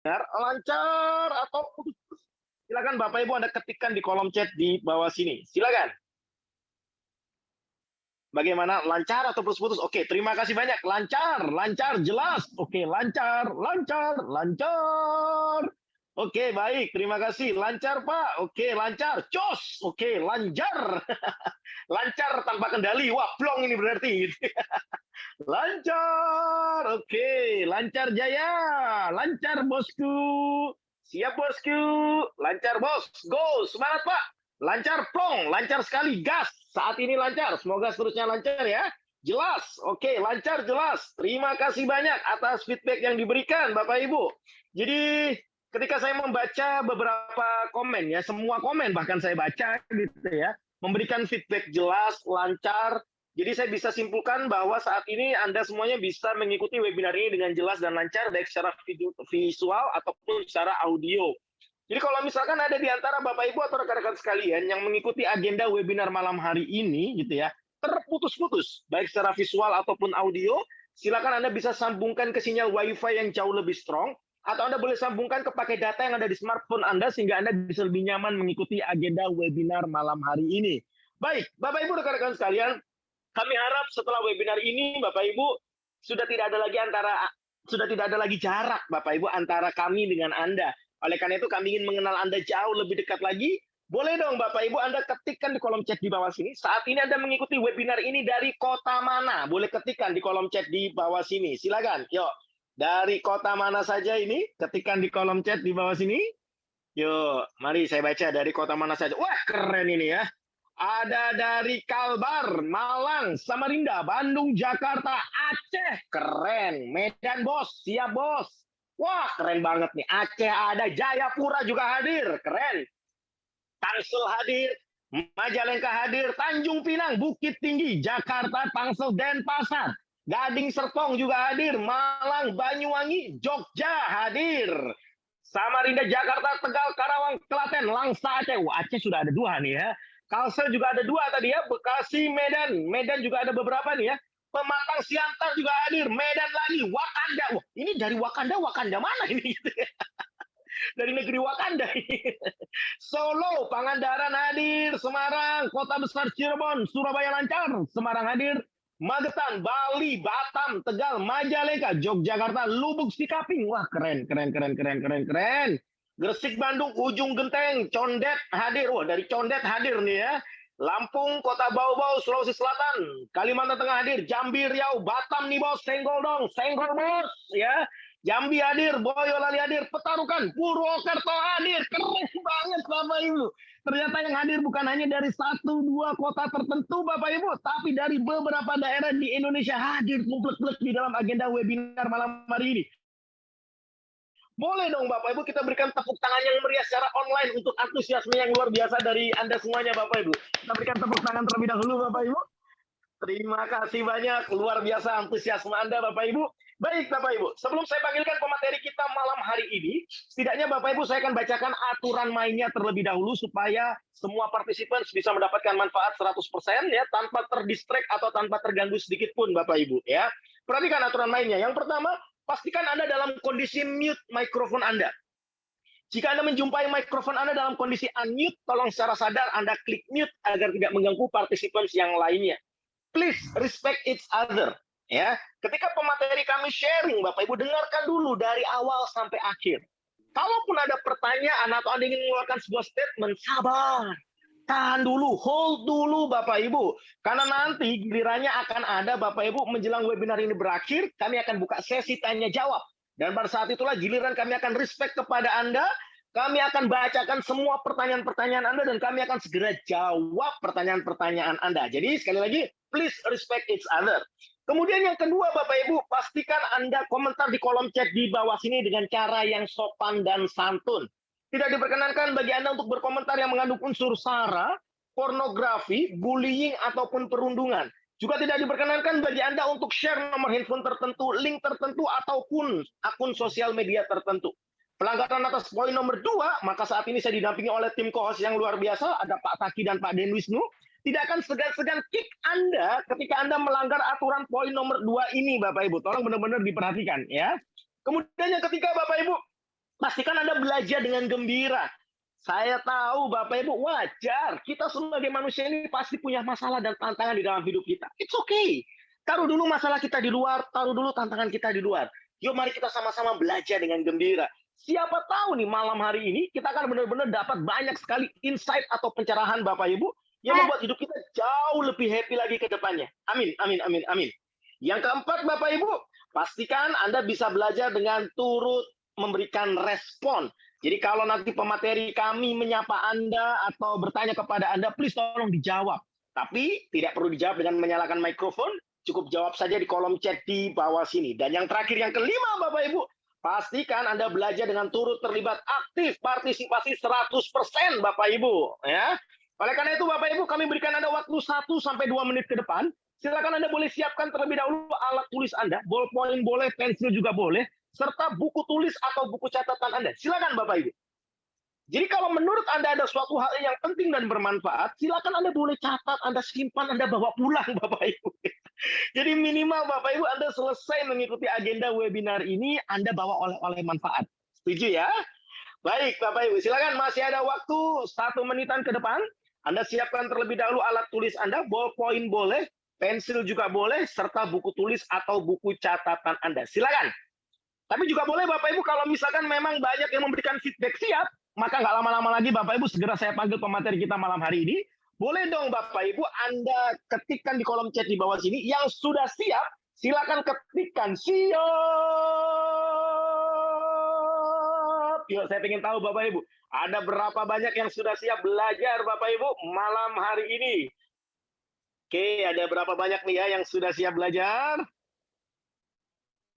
Lancar atau putus-putus? Silakan Bapak Ibu Anda ketikkan di kolom chat di bawah sini. Silakan. Bagaimana? Lancar atau putus-putus? Oke, terima kasih banyak. Lancar, lancar, jelas. Oke, lancar, lancar, lancar. Oke, baik. Terima kasih. Lancar, Pak. Oke, lancar. Cos. Oke, lancar. Lancar tanpa kendali. Wah, plong ini berarti. Lancar. Oke, lancar jaya. Lancar, bosku. Siap, bosku. Lancar, bos. Go. Semangat, Pak. Lancar, plong. Lancar sekali. Gas. Saat ini lancar. Semoga seterusnya lancar ya. Jelas. Oke, lancar, jelas. Terima kasih banyak atas feedback yang diberikan, Bapak Ibu. Jadi, ketika saya membaca beberapa komen ya, semua komen bahkan saya baca gitu ya, memberikan feedback jelas, lancar. Jadi saya bisa simpulkan bahwa saat ini Anda semuanya bisa mengikuti webinar ini dengan jelas dan lancar, baik secara visual ataupun secara audio. Jadi kalau misalkan ada di antara Bapak Ibu atau rekan-rekan sekalian yang mengikuti agenda webinar malam hari ini gitu ya, terputus-putus, baik secara visual ataupun audio, silakan Anda bisa sambungkan ke sinyal WiFi yang jauh lebih strong, atau Anda boleh sambungkan ke pakai data yang ada di smartphone Anda sehingga Anda bisa lebih nyaman mengikuti agenda webinar malam hari ini. Baik, Bapak Ibu rekan-rekan sekalian, kami harap setelah webinar ini Bapak Ibu sudah tidak ada lagi jarak Bapak Ibu antara kami dengan Anda. Oleh karena itu kami ingin mengenal Anda jauh lebih dekat lagi. Boleh dong Bapak Ibu Anda ketikkan di kolom chat di bawah sini. Saat ini Anda mengikuti webinar ini dari kota mana? Boleh ketikkan di kolom chat di bawah sini. Silakan. Yuk. Dari kota mana saja ini? Ketikkan di kolom chat di bawah sini. Yuk, mari saya baca dari kota mana saja. Wah, keren ini ya. Ada dari Kalbar, Malang, Samarinda, Bandung, Jakarta, Aceh. Keren. Medan, bos. Siap, bos. Wah, keren banget nih. Aceh ada, Jayapura juga hadir. Keren. Tangsel hadir, Majalengka hadir, Tanjung Pinang, Bukit Tinggi, Jakarta, Tangsel, Denpasar. Gading Serpong juga hadir, Malang, Banyuwangi, Jogja hadir. Samarinda, Jakarta, Tegal, Karawang, Klaten, Langsa, Aceh. Wah, Aceh sudah ada 2 nih ya. Kalsel juga ada 2 tadi ya. Bekasi, Medan. Medan juga ada beberapa nih ya. Pematang Siantar juga hadir. Medan lagi. Wakanda. Wah, ini dari Wakanda, Wakanda mana ini? Dari negeri Wakanda. Solo, Pangandaran hadir. Semarang, Kota Besar Cirebon, Surabaya lancar. Semarang hadir. Magetan, Bali, Batam, Tegal, Majalengka, Yogyakarta, Lubuk Sikaping. Wah, keren, keren, keren, keren, keren, keren. Gresik, Bandung, Ujung Genteng, Condet hadir. Wah, dari Condet hadir nih ya. Lampung, Kota Bau-Bau, Sulawesi Selatan, Kalimantan Tengah hadir, Jambi, Riau, Batam nih bos, senggol dong, senggol bos ya. Jambi hadir, Boyolali hadir, Petarukan, Purwokerto hadir. Keren banget Bapak Ibu. Ternyata yang hadir bukan hanya dari 1-2 kota tertentu Bapak Ibu, tapi dari beberapa daerah di Indonesia hadir kumplek-kumplek di dalam agenda webinar malam hari ini. Boleh dong Bapak Ibu kita berikan tepuk tangan yang meriah secara online untuk antusiasme yang luar biasa dari Anda semuanya Bapak Ibu. Kita berikan tepuk tangan terlebih dahulu Bapak Ibu. Terima kasih banyak, luar biasa antusiasme Anda Bapak Ibu. Baik Bapak Ibu, sebelum saya panggilkan pemateri kita malam hari ini, setidaknya Bapak Ibu saya akan bacakan aturan mainnya terlebih dahulu supaya semua partisipan bisa mendapatkan manfaat 100% ya, tanpa terdistract atau tanpa terganggu sedikit pun Bapak Ibu ya. Perhatikan aturan mainnya. Yang pertama, pastikan Anda dalam kondisi mute mikrofon Anda. Jika Anda menjumpai mikrofon Anda dalam kondisi unmute, tolong secara sadar Anda klik mute agar tidak mengganggu partisipan yang lainnya. Please respect each other. Ya, ketika pemateri kami sharing, Bapak Ibu dengarkan dulu dari awal sampai akhir. Kalaupun ada pertanyaan atau Anda ingin mengeluarkan sebuah statement, sabar. Tahan dulu, hold dulu Bapak Ibu. Karena nanti gilirannya akan ada Bapak Ibu menjelang webinar ini berakhir, kami akan buka sesi tanya jawab. Dan pada saat itulah giliran kami akan respect kepada Anda, kami akan bacakan semua pertanyaan-pertanyaan Anda dan kami akan segera jawab pertanyaan-pertanyaan Anda. Jadi sekali lagi, please respect each other. Kemudian yang kedua Bapak Ibu, pastikan Anda komentar di kolom chat di bawah sini dengan cara yang sopan dan santun. Tidak diperkenankan bagi Anda untuk berkomentar yang mengandung unsur sara, pornografi, bullying, ataupun perundungan. Juga tidak diperkenankan bagi Anda untuk share nomor handphone tertentu, link tertentu, ataupun akun sosial media tertentu. Pelanggaran atas poin nomor 2, maka saat ini saya didampingi oleh tim co-host yang luar biasa, ada Pak Taki dan Pak Den Wisnu. Tidak akan segan-segan kick Anda ketika Anda melanggar aturan poin nomor 2 ini, Bapak Ibu. Tolong benar-benar diperhatikan ya. Kemudian yang ketiga, Bapak Ibu, Pastikan Anda belajar dengan gembira. Saya tahu Bapak Ibu wajar. Kita sebagai manusia ini pasti punya masalah dan tantangan di dalam hidup kita. It's okay. Taruh dulu masalah kita di luar, taruh dulu tantangan kita di luar. Yuk mari kita sama-sama belajar dengan gembira. Siapa tahu nih malam hari ini kita akan benar-benar dapat banyak sekali insight atau pencerahan Bapak Ibu yang membuat hidup kita jauh lebih happy lagi ke depannya. Amin, amin, amin, amin. Yang keempat Bapak Ibu, pastikan Anda bisa belajar dengan turut memberikan respon. Jadi kalau nanti pemateri kami menyapa Anda atau bertanya kepada Anda, please tolong dijawab. Tapi tidak perlu dijawab dengan menyalakan mikrofon, cukup jawab saja di kolom chat di bawah sini. Dan yang terakhir, yang kelima Bapak Ibu, pastikan Anda belajar dengan turut terlibat aktif, partisipasi 100% Bapak Ibu. Ya. Oleh karena itu Bapak Ibu, kami berikan Anda waktu 1-2 menit ke depan. Silakan Anda boleh siapkan terlebih dahulu alat tulis Anda, ballpoint boleh, pensil juga boleh, serta buku tulis atau buku catatan Anda. Silakan Bapak Ibu. Jadi kalau menurut Anda ada suatu hal yang penting dan bermanfaat, silakan Anda boleh catat, Anda simpan, Anda bawa pulang Bapak Ibu. Jadi minimal Bapak Ibu Anda selesai mengikuti agenda webinar ini, Anda bawa oleh-oleh manfaat. Setuju ya? Baik Bapak Ibu, silakan masih ada waktu 1 menitan ke depan. Anda siapkan terlebih dahulu alat tulis Anda, ballpoint boleh, pensil juga boleh, serta buku tulis atau buku catatan Anda. Silakan. Tapi juga boleh Bapak Ibu kalau misalkan memang banyak yang memberikan feedback siap, maka nggak lama-lama lagi Bapak Ibu segera saya panggil pemateri kita malam hari ini. Boleh dong Bapak Ibu Anda ketikkan di kolom chat di bawah sini yang sudah siap, silakan ketikkan siap. Yuk saya ingin tahu Bapak Ibu, ada berapa banyak yang sudah siap belajar Bapak Ibu malam hari ini? Oke, ada berapa banyak nih ya yang sudah siap belajar?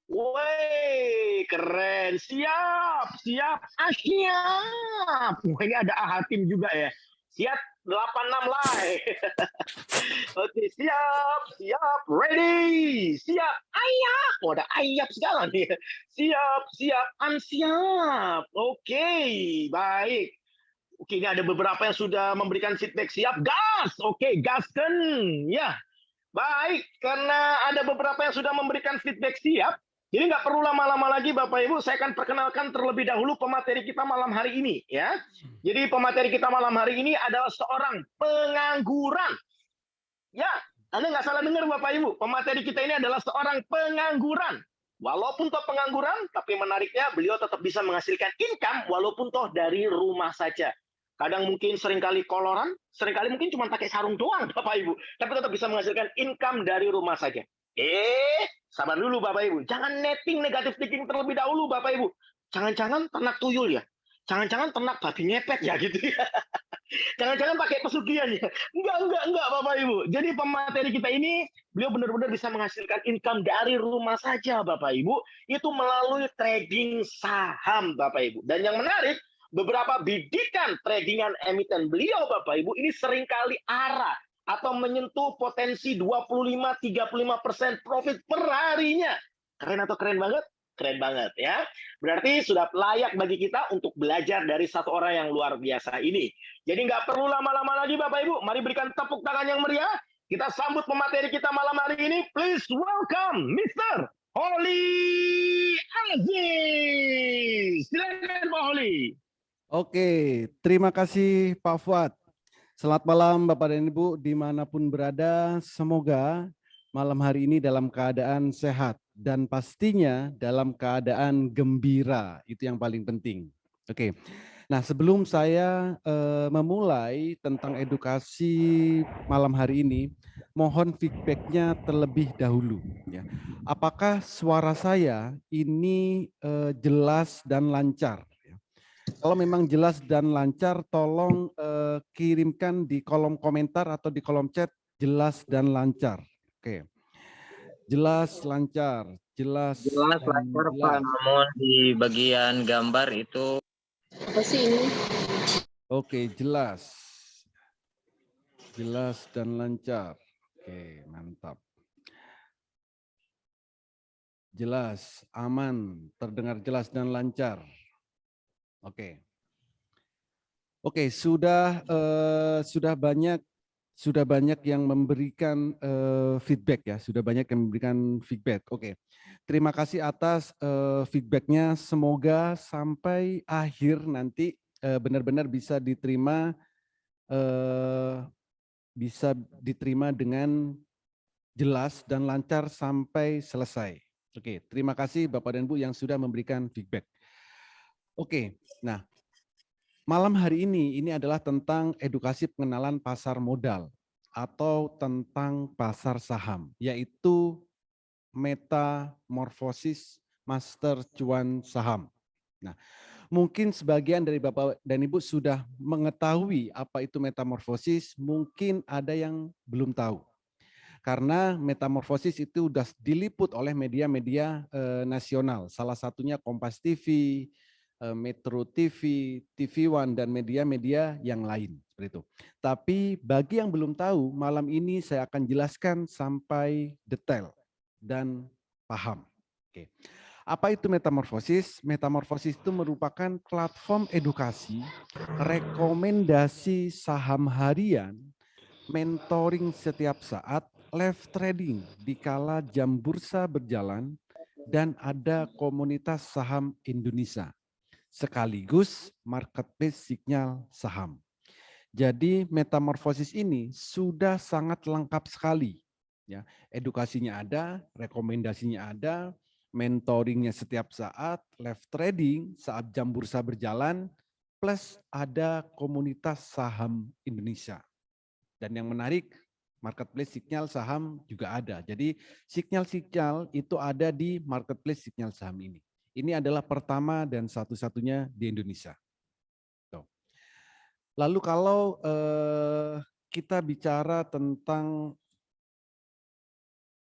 Woi, keren. Siap, siap. Siap. Wah, ini ada Ahatim juga ya. Siap, 86 live. Oke, siap, siap. Ready. Siap. Ayap. Oh, ada ayap segala nih. Siap, siap. Siap. Oke, baik. Oke, ini ada beberapa yang sudah memberikan feedback siap. Gas. Oke, gaskan. Ya, baik. Karena ada beberapa yang sudah memberikan feedback siap, jadi nggak perlu lama-lama lagi Bapak Ibu, saya akan perkenalkan terlebih dahulu pemateri kita malam hari ini ya. Jadi pemateri kita malam hari ini adalah seorang pengangguran. Ya, Anda nggak salah dengar Bapak Ibu, pemateri kita ini adalah seorang pengangguran. Walaupun toh pengangguran, tapi menariknya beliau tetap bisa menghasilkan income walaupun toh dari rumah saja. Kadang mungkin seringkali koloran, seringkali mungkin cuma pakai sarung doang Bapak Ibu, tapi tetap bisa menghasilkan income dari rumah saja. Sabar dulu Bapak Ibu. Jangan netting negatif thinking terlebih dahulu Bapak Ibu. Jangan-jangan ternak tuyul ya. Jangan-jangan ternak babi ngepet ya gitu ya. Jangan-jangan pakai pesugihan ya. Enggak Bapak Ibu. Jadi pemateri kita ini, beliau benar-benar bisa menghasilkan income dari rumah saja Bapak Ibu. Itu melalui trading saham Bapak Ibu. Dan yang menarik, beberapa bidikan tradingan emiten beliau Bapak Ibu ini seringkali arah atau menyentuh potensi 25-35% profit per harinya. Keren atau keren banget? Keren banget ya. Berarti sudah layak bagi kita untuk belajar dari satu orang yang luar biasa ini. Jadi nggak perlu lama-lama lagi Bapak Ibu. Mari berikan tepuk tangan yang meriah. Kita sambut pemateri kita malam hari ini. Please welcome Mr. Holly Aziz. Silakan Pak Holly. Oke, terima kasih Pak Fuad. Selamat malam Bapak dan Ibu dimanapun berada, semoga malam hari ini dalam keadaan sehat dan pastinya dalam keadaan gembira, itu yang paling penting. Oke, nah sebelum saya memulai tentang edukasi malam hari ini, mohon feedbacknya terlebih dahulu. Ya. Apakah suara saya ini jelas dan lancar? Kalau memang jelas dan lancar, tolong kirimkan di kolom komentar atau di kolom chat jelas dan lancar. Oke, jelas lancar, jelas lancar Pak. Namun di bagian gambar itu apa sih ini? Oke, jelas dan lancar. Oke, mantap. Jelas, aman, terdengar jelas dan lancar. Oke. Oke, sudah banyak sudah banyak yang memberikan feedback ya, sudah banyak yang memberikan feedback. Oke, terima kasih atas feedbacknya. Semoga sampai akhir nanti benar-benar bisa diterima dengan jelas dan lancar sampai selesai. Oke, terima kasih Bapak dan Bu yang sudah memberikan feedback. Oke, nah malam hari ini adalah tentang edukasi pengenalan pasar modal atau tentang pasar saham, yaitu metamorfosis master cuan saham. Nah, mungkin sebagian dari Bapak dan Ibu sudah mengetahui apa itu metamorfosis, mungkin ada yang belum tahu. Karena metamorfosis itu sudah diliput oleh media-media nasional, salah satunya Kompas TV, Metro TV, TV One, dan media-media yang lain. Seperti itu. Tapi bagi yang belum tahu, malam ini saya akan jelaskan sampai detail dan paham. Oke. Apa itu metamorfosis? Metamorfosis itu merupakan platform edukasi, rekomendasi saham harian, mentoring setiap saat, live trading dikala jam bursa berjalan, dan ada komunitas saham Indonesia, sekaligus marketplace sinyal saham. Jadi metamorfosis ini sudah sangat lengkap sekali. Ya, edukasinya ada, rekomendasinya ada, mentoringnya setiap saat, live trading saat jam bursa berjalan, plus ada komunitas saham Indonesia. Dan yang menarik, marketplace sinyal saham juga ada. Jadi sinyal-sinyal itu ada di marketplace sinyal saham ini. Ini adalah pertama dan satu-satunya di Indonesia. Lalu kalau kita bicara tentang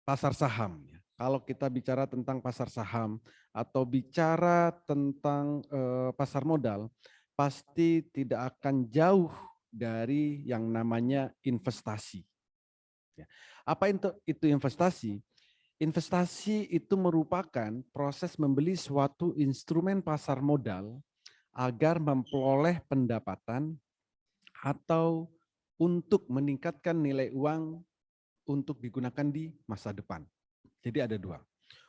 pasar saham, kalau kita bicara tentang pasar saham atau bicara tentang pasar modal, pasti tidak akan jauh dari yang namanya investasi. Apa itu investasi? Investasi itu merupakan proses membeli suatu instrumen pasar modal agar memperoleh pendapatan atau untuk meningkatkan nilai uang untuk digunakan di masa depan. Jadi ada dua.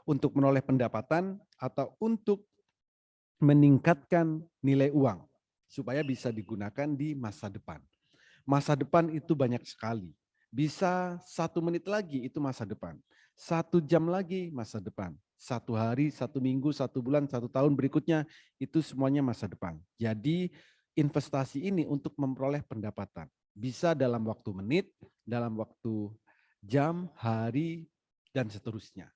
Untuk menoleh pendapatan atau untuk meningkatkan nilai uang supaya bisa digunakan di masa depan. Masa depan itu banyak sekali. Bisa 1 menit lagi itu masa depan. 1 jam lagi masa depan. 1 hari, 1 minggu, 1 bulan, 1 tahun berikutnya itu semuanya masa depan. Jadi investasi ini untuk memperoleh pendapatan. Bisa dalam waktu menit, dalam waktu jam, hari, dan seterusnya.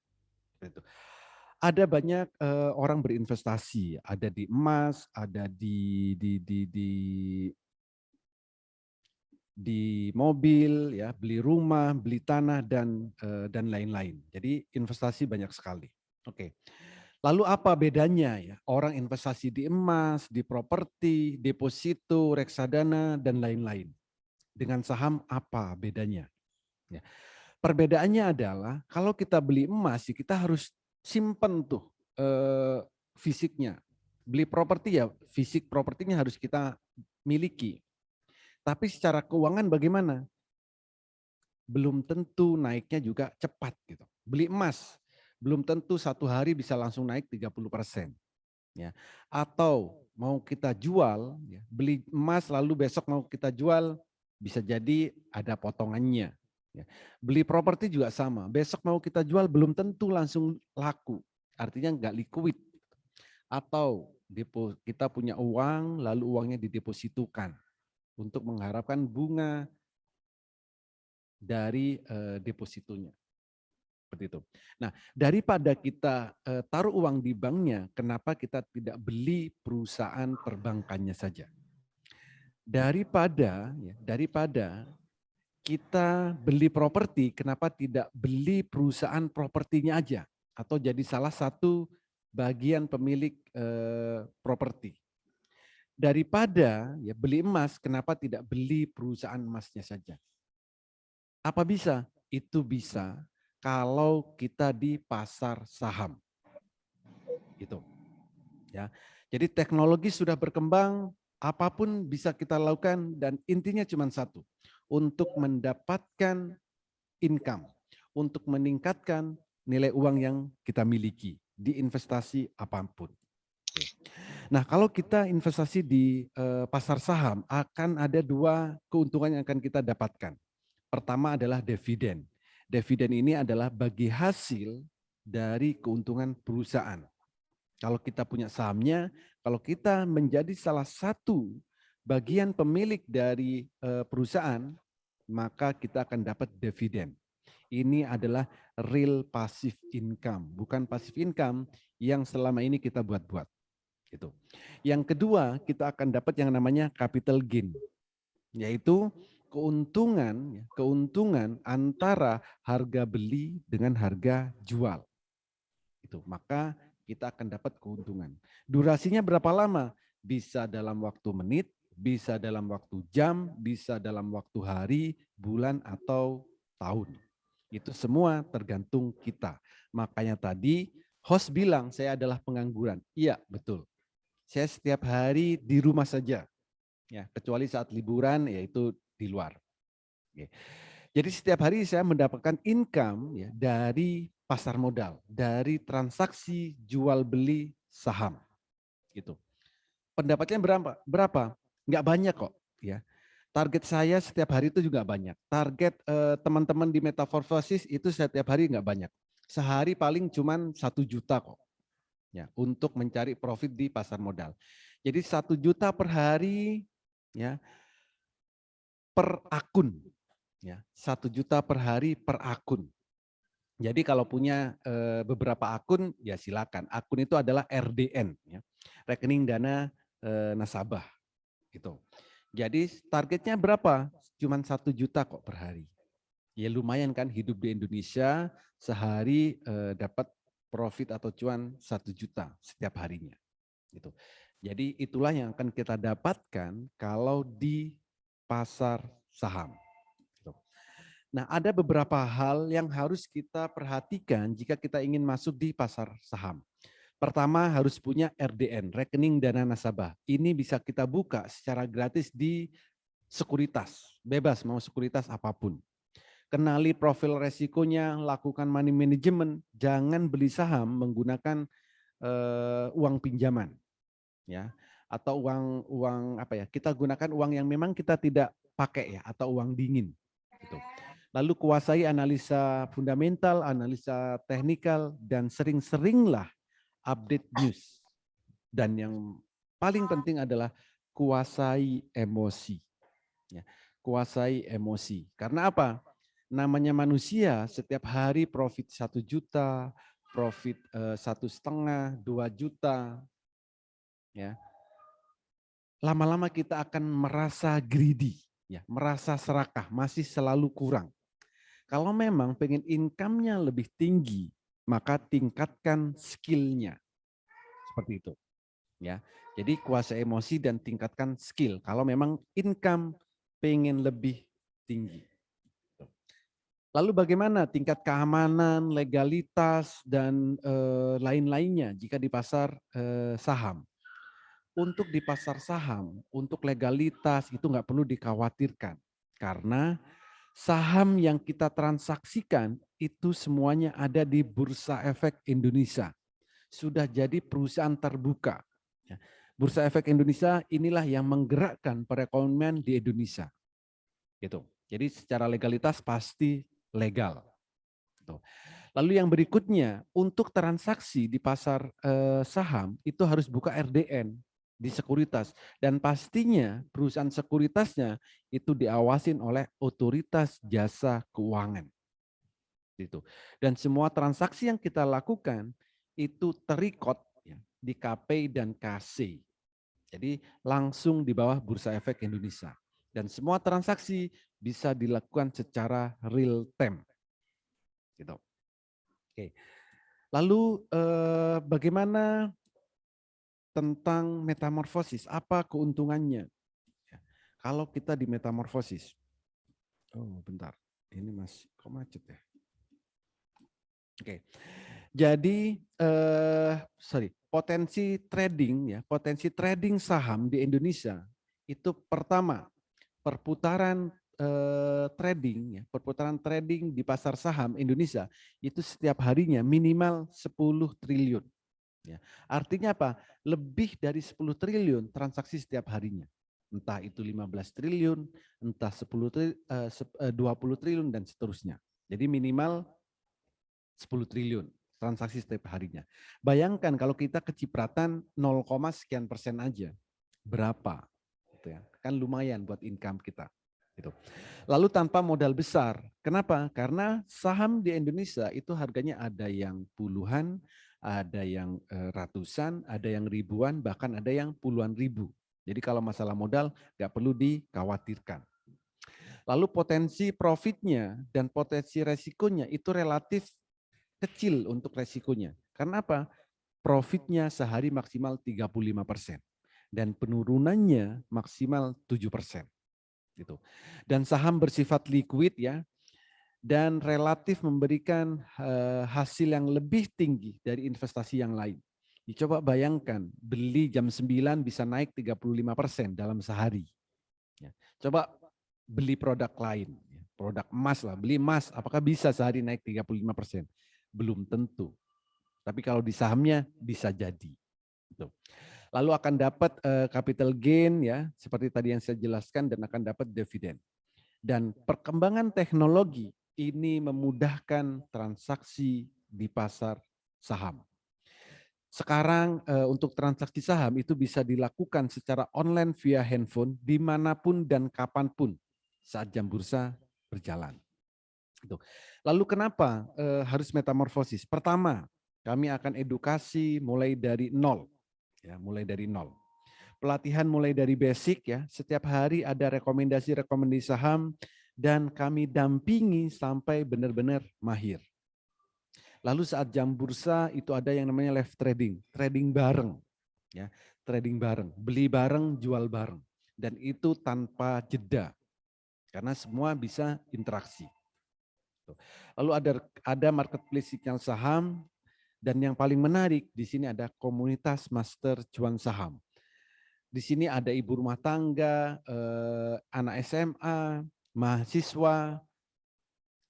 Ada banyak orang berinvestasi, ada di emas, ada di mobil, ya, beli rumah, beli tanah, dan lain-lain. Jadi investasi banyak sekali. Oke. Lalu apa bedanya ya? Orang investasi di emas, di properti, deposito, reksadana, dan lain-lain. Dengan saham apa bedanya? Ya. Perbedaannya adalah kalau kita beli emas, kita harus simpen tuh fisiknya. Beli properti ya, fisik propertinya harus kita miliki. Tapi secara keuangan bagaimana? Belum tentu naiknya juga cepat gitu. Beli emas, belum tentu 1 hari bisa langsung naik 30%. Ya. Atau mau kita jual, ya, beli emas lalu besok mau kita jual, bisa jadi ada potongannya. Ya. Beli properti juga sama, besok mau kita jual belum tentu langsung laku, artinya nggak liquid. Atau kita punya uang, lalu uangnya didepositukan untuk mengharapkan bunga dari depositonya. Seperti itu. Nah, daripada kita taruh uang di banknya, kenapa kita tidak beli perusahaan perbankannya saja? Daripada kita beli properti, kenapa tidak beli perusahaan propertinya aja? Atau jadi salah satu bagian pemilik properti. Daripada ya beli emas, kenapa tidak beli perusahaan emasnya saja? Apa bisa? Itu bisa kalau kita di pasar saham. Gitu. Ya. Jadi teknologi sudah berkembang, apapun bisa kita lakukan dan intinya cuma satu. untuk mendapatkan income, untuk meningkatkan nilai uang yang kita miliki di investasi apapun. Oke. Nah, kalau kita investasi di pasar saham, akan ada 2 keuntungan yang akan kita dapatkan. Pertama adalah dividen. Dividen ini adalah bagi hasil dari keuntungan perusahaan. Kalau kita punya sahamnya, kalau kita menjadi salah satu bagian pemilik dari perusahaan, maka kita akan dapat dividen. Ini adalah real passive income, bukan passive income yang selama ini kita buat-buat. Gitu. Yang kedua, kita akan dapat yang namanya capital gain, yaitu keuntungan antara harga beli dengan harga jual. Itu, maka kita akan dapat keuntungan. Durasinya berapa lama? Bisa dalam waktu menit, bisa dalam waktu jam, bisa dalam waktu hari, bulan, atau tahun. Itu semua tergantung kita. Makanya tadi host bilang saya adalah pengangguran. Iya, betul. Saya setiap hari di rumah saja. Ya, kecuali saat liburan yaitu di luar. Oke. Jadi setiap hari saya mendapatkan income ya dari pasar modal, dari transaksi jual beli saham. Gitu. Pendapatnya berapa? Enggak banyak kok, ya. Target saya setiap hari itu juga banyak. Target teman-teman di Metamorphosis itu setiap hari enggak banyak. Sehari paling cuman 1 juta kok. Ya, untuk mencari profit di pasar modal. Jadi 1 juta per hari ya per akun. Ya, 1 juta per hari per akun. Jadi kalau punya beberapa akun ya silakan. Akun itu adalah RDN ya. Rekening dana nasabah gitu. Jadi targetnya berapa? Cuman 1 juta kok per hari. Ya lumayan kan hidup di Indonesia sehari dapat profit atau cuan 1 juta setiap harinya. Gitu. Jadi itulah yang akan kita dapatkan kalau di pasar saham. Gitu. Nah, ada beberapa hal yang harus kita perhatikan jika kita ingin masuk di pasar saham. Pertama, harus punya RDN, rekening dana nasabah. Ini bisa kita buka secara gratis di sekuritas, bebas mau sekuritas apapun. Kenali profil resikonya, lakukan money management, jangan beli saham menggunakan uang pinjaman, ya, atau uang apa ya? Kita gunakan uang yang memang kita tidak pakai ya, atau uang dingin. Gitu. Lalu kuasai analisa fundamental, analisa teknikal, dan sering-seringlah update news. Dan yang paling penting adalah kuasai emosi. Ya, kuasai emosi. Karena apa? Namanya manusia setiap hari profit 1 juta, profit 1,5, 2 juta. Ya. Lama-lama kita akan merasa greedy, ya, merasa serakah, masih selalu kurang. Kalau memang pengen income-nya lebih tinggi, maka tingkatkan skill-nya. Seperti itu. Ya. Jadi kuasai emosi dan tingkatkan skill. Kalau memang income pengen lebih tinggi. Lalu bagaimana tingkat keamanan, legalitas, dan lain-lainnya jika di pasar saham? Untuk di pasar saham, untuk legalitas itu nggak perlu dikhawatirkan. Karena saham yang kita transaksikan itu semuanya ada di Bursa Efek Indonesia. Sudah jadi perusahaan terbuka. Bursa Efek Indonesia inilah yang menggerakkan perekonomian di Indonesia. Gitu. Jadi secara legalitas pasti legal. Lalu yang berikutnya, untuk transaksi di pasar saham itu harus buka RDN di sekuritas. Dan pastinya perusahaan sekuritasnya itu diawasin oleh otoritas jasa keuangan. Gitu. Dan semua transaksi yang kita lakukan itu terikot ya, di KP dan KC. Jadi langsung di bawah Bursa Efek Indonesia. Dan semua transaksi bisa dilakukan secara real time. Gitu. Oke. Lalu bagaimana tentang metamorfosis? Apa keuntungannya? Kalau kita di metamorfosis. Oh, bentar. Ini masih kok macet ya? Oke. Jadi potensi trading ya, potensi trading saham di Indonesia itu pertama perputaran trading, ya, perputaran trading di pasar saham Indonesia itu setiap harinya minimal 10 triliun. Ya. Artinya apa? Lebih dari 10 triliun transaksi setiap harinya. Entah itu 15 triliun, entah 20 triliun, dan seterusnya. Jadi minimal 10 triliun transaksi setiap harinya. Bayangkan kalau kita kecipratan 0, sekian persen aja. Berapa? Gitu ya. Kan lumayan buat income kita. Gitu. Lalu tanpa modal besar. Kenapa? Karena saham di Indonesia itu harganya ada yang puluhan, ada yang ratusan, ada yang ribuan, bahkan ada yang puluhan ribu. Jadi kalau masalah modal nggak perlu dikhawatirkan. Lalu potensi profitnya dan potensi resikonya itu relatif kecil untuk resikonya. Karena apa? Profitnya sehari maksimal 35% dan penurunannya maksimal 7%. Gitu. Dan saham bersifat liquid ya, dan relatif memberikan hasil yang lebih tinggi dari investasi yang lain. Coba bayangkan, beli jam 9 bisa naik 35% dalam sehari. Ya. Coba beli produk lain, produk emas lah, beli emas, apakah bisa sehari naik 35%? Belum tentu. Tapi kalau di sahamnya bisa jadi. Gitu. Lalu akan dapat capital gain ya, seperti tadi yang saya jelaskan, dan akan dapat dividen. Dan perkembangan teknologi ini memudahkan transaksi di pasar saham. Sekarang untuk transaksi saham itu bisa dilakukan secara online via handphone dimanapun dan kapanpun saat jam bursa berjalan. Lalu kenapa harus metamorfosis? Pertama, kami akan edukasi mulai dari nol. Ya, mulai dari nol. Pelatihan mulai dari basic ya, setiap hari ada rekomendasi-rekomendasi saham dan kami dampingi sampai benar-benar mahir. Lalu saat jam bursa itu ada yang namanya live trading, trading bareng. Ya, trading bareng, beli bareng, jual bareng. Dan itu tanpa jeda. Karena semua bisa interaksi. Lalu ada marketplace sinyal saham, dan yang paling menarik di sini ada komunitas master cuan saham. Di sini ada ibu rumah tangga, anak SMA, mahasiswa,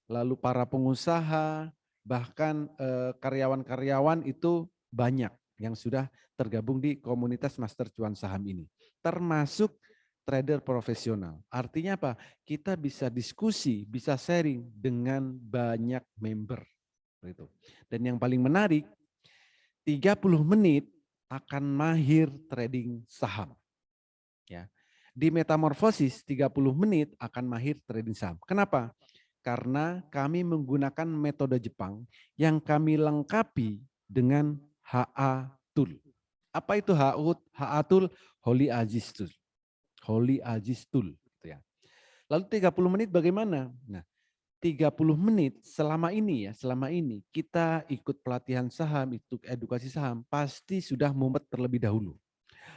lalu para pengusaha, bahkan karyawan-karyawan itu banyak yang sudah tergabung di komunitas master cuan saham ini. Termasuk trader profesional. Artinya apa? Kita bisa diskusi, bisa sharing dengan banyak member. Dan yang paling menarik, 30 menit akan mahir trading saham. Ya. Di metamorfosis 30 menit akan mahir trading saham. Kenapa? Karena kami menggunakan metode Jepang yang kami lengkapi dengan HA Tool. Apa itu HA Tool? Holy Aziz Tool. Holy Aziz Tool. Lalu 30 menit bagaimana? Nah, 30 menit selama ini kita ikut pelatihan saham, ikut edukasi saham, pasti sudah mumet terlebih dahulu.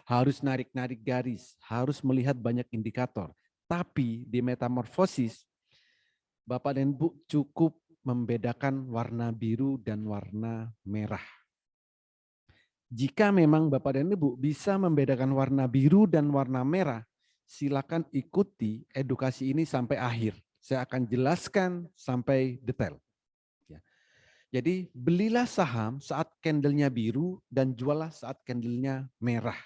Harus narik-narik garis, harus melihat banyak indikator. Tapi di metamorfosis, Bapak dan Ibu cukup membedakan warna biru dan warna merah. Jika memang Bapak dan Ibu bisa membedakan warna biru dan warna merah, silakan ikuti edukasi ini sampai akhir. Saya akan jelaskan sampai detail. Jadi belilah saham saat candlenya biru dan jualah saat candlenya merah.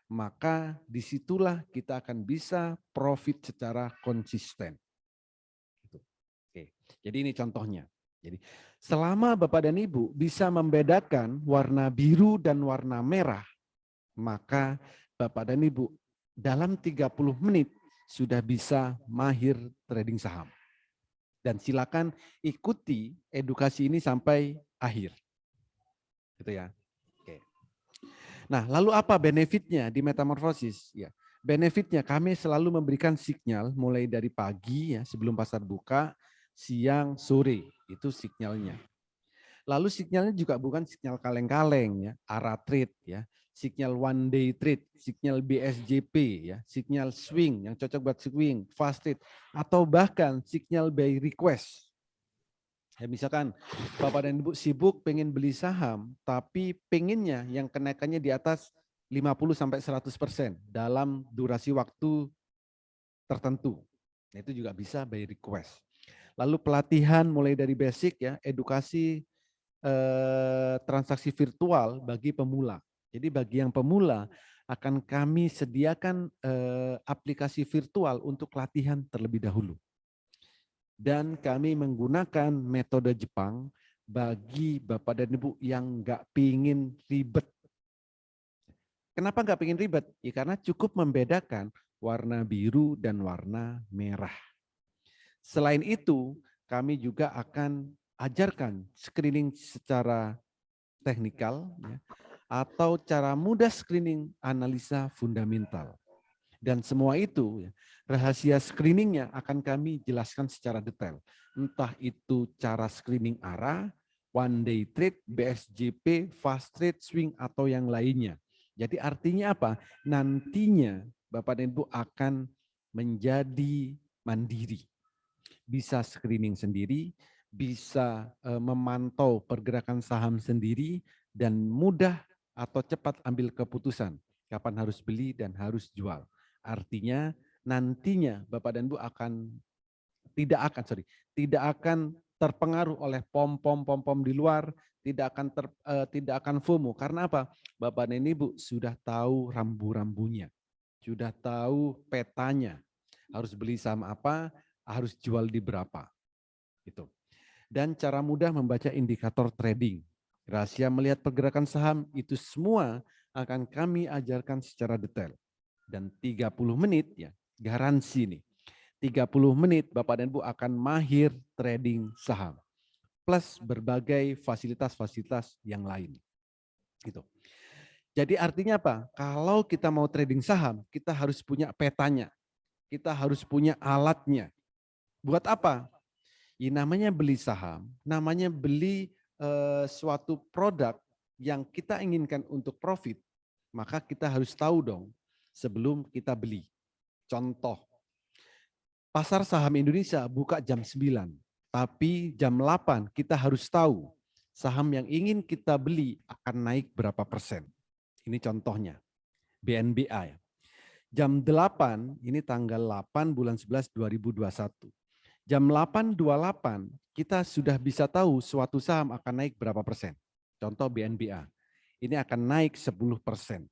Maka disitulah kita akan bisa profit secara konsisten. Oke. Jadi ini contohnya. Jadi selama Bapak dan Ibu bisa membedakan warna biru dan warna merah, maka Bapak dan Ibu dalam 30 menit sudah bisa mahir trading saham. Dan silakan ikuti edukasi ini sampai akhir. Gitu ya. Oke. Nah, lalu apa benefitnya di metamorfosis? Ya, benefitnya kami selalu memberikan sinyal mulai dari pagi ya sebelum pasar buka, siang, sore, itu sinyalnya. Lalu sinyalnya juga bukan sinyal kaleng-kaleng ya, ARA trade ya, sinyal one day trade, sinyal BSJP ya, sinyal swing yang cocok buat swing, fast trade, atau bahkan sinyal buy request. Ya, misalkan Bapak dan Ibu sibuk pengen beli saham, tapi pengennya yang kenaikannya di atas 50-100% dalam durasi waktu tertentu. Nah, itu juga bisa by request. Lalu pelatihan mulai dari basic ya, edukasi transaksi virtual bagi pemula. Jadi bagi yang pemula akan kami sediakan aplikasi virtual untuk latihan terlebih dahulu. Dan kami menggunakan metode Jepang bagi Bapak dan Ibu yang nggak pingin ribet. Kenapa nggak pingin ribet? Ya karena cukup membedakan warna biru dan warna merah. Selain itu, kami juga akan ajarkan screening secara teknikal ya, atau cara mudah screening analisa fundamental. Dan semua itu ya, rahasia screeningnya akan kami jelaskan secara detail. Entah itu cara screening arah, one day trade, BSJP, fast trade, swing, atau yang lainnya. Jadi artinya apa? Nantinya Bapak dan Ibu akan menjadi mandiri. Bisa screening sendiri, bisa memantau pergerakan saham sendiri, dan mudah atau cepat ambil keputusan kapan harus beli dan harus jual. Artinya nantinya Bapak dan Ibu tidak akan terpengaruh oleh pom-pom di luar, tidak akan FOMO. Karena apa? Bapak dan Ibu sudah tahu rambu-rambunya, sudah tahu petanya, harus beli saham apa, harus jual di berapa. Gitu. Dan cara mudah membaca indikator trading. Rahasia melihat pergerakan saham itu semua akan kami ajarkan secara detail. Dan 30 menit ya, garansi nih. 30 menit Bapak dan Ibu akan mahir trading saham. Plus berbagai fasilitas-fasilitas yang lain. Gitu. Jadi artinya apa? Kalau kita mau trading saham, kita harus punya petanya. Kita harus punya alatnya. Buat apa? Ya, namanya beli saham, namanya beli suatu produk yang kita inginkan untuk profit, maka kita harus tahu dong sebelum kita beli. Contoh, pasar saham Indonesia buka jam 9, tapi jam 8 kita harus tahu saham yang ingin kita beli akan naik berapa persen. Ini contohnya, BNBA. Jam 8, ini tanggal 8 bulan 11 2021. Jam 8.28 kita sudah bisa tahu suatu saham akan naik berapa persen. Contoh BNBA. Ini akan naik 10%.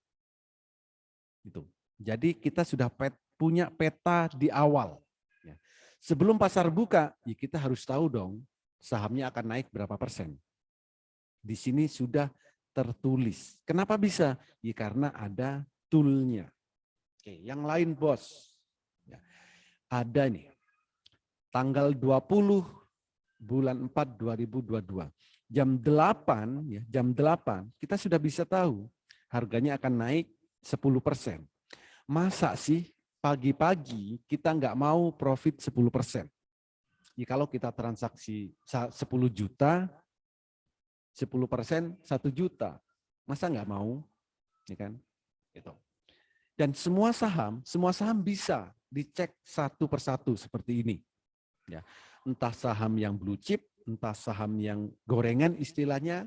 Gitu. Jadi kita sudah punya peta di awal. Ya. Sebelum pasar buka, ya kita harus tahu dong sahamnya akan naik berapa persen. Di sini sudah tertulis. Kenapa bisa? Ya karena ada toolnya. Oke, yang lain bos. Ya. Ada nih. Tanggal 20 bulan 4 2022. Jam 8 ya, jam 8 kita sudah bisa tahu harganya akan naik 10%. Masa sih pagi-pagi kita nggak mau profit 10%? Ya kalau kita transaksi 10 juta, 10% 1 juta. Masa nggak mau? Ya kan? Gitu. Dan semua saham bisa dicek satu persatu seperti ini. Ya, entah saham yang blue chip, entah saham yang gorengan istilahnya,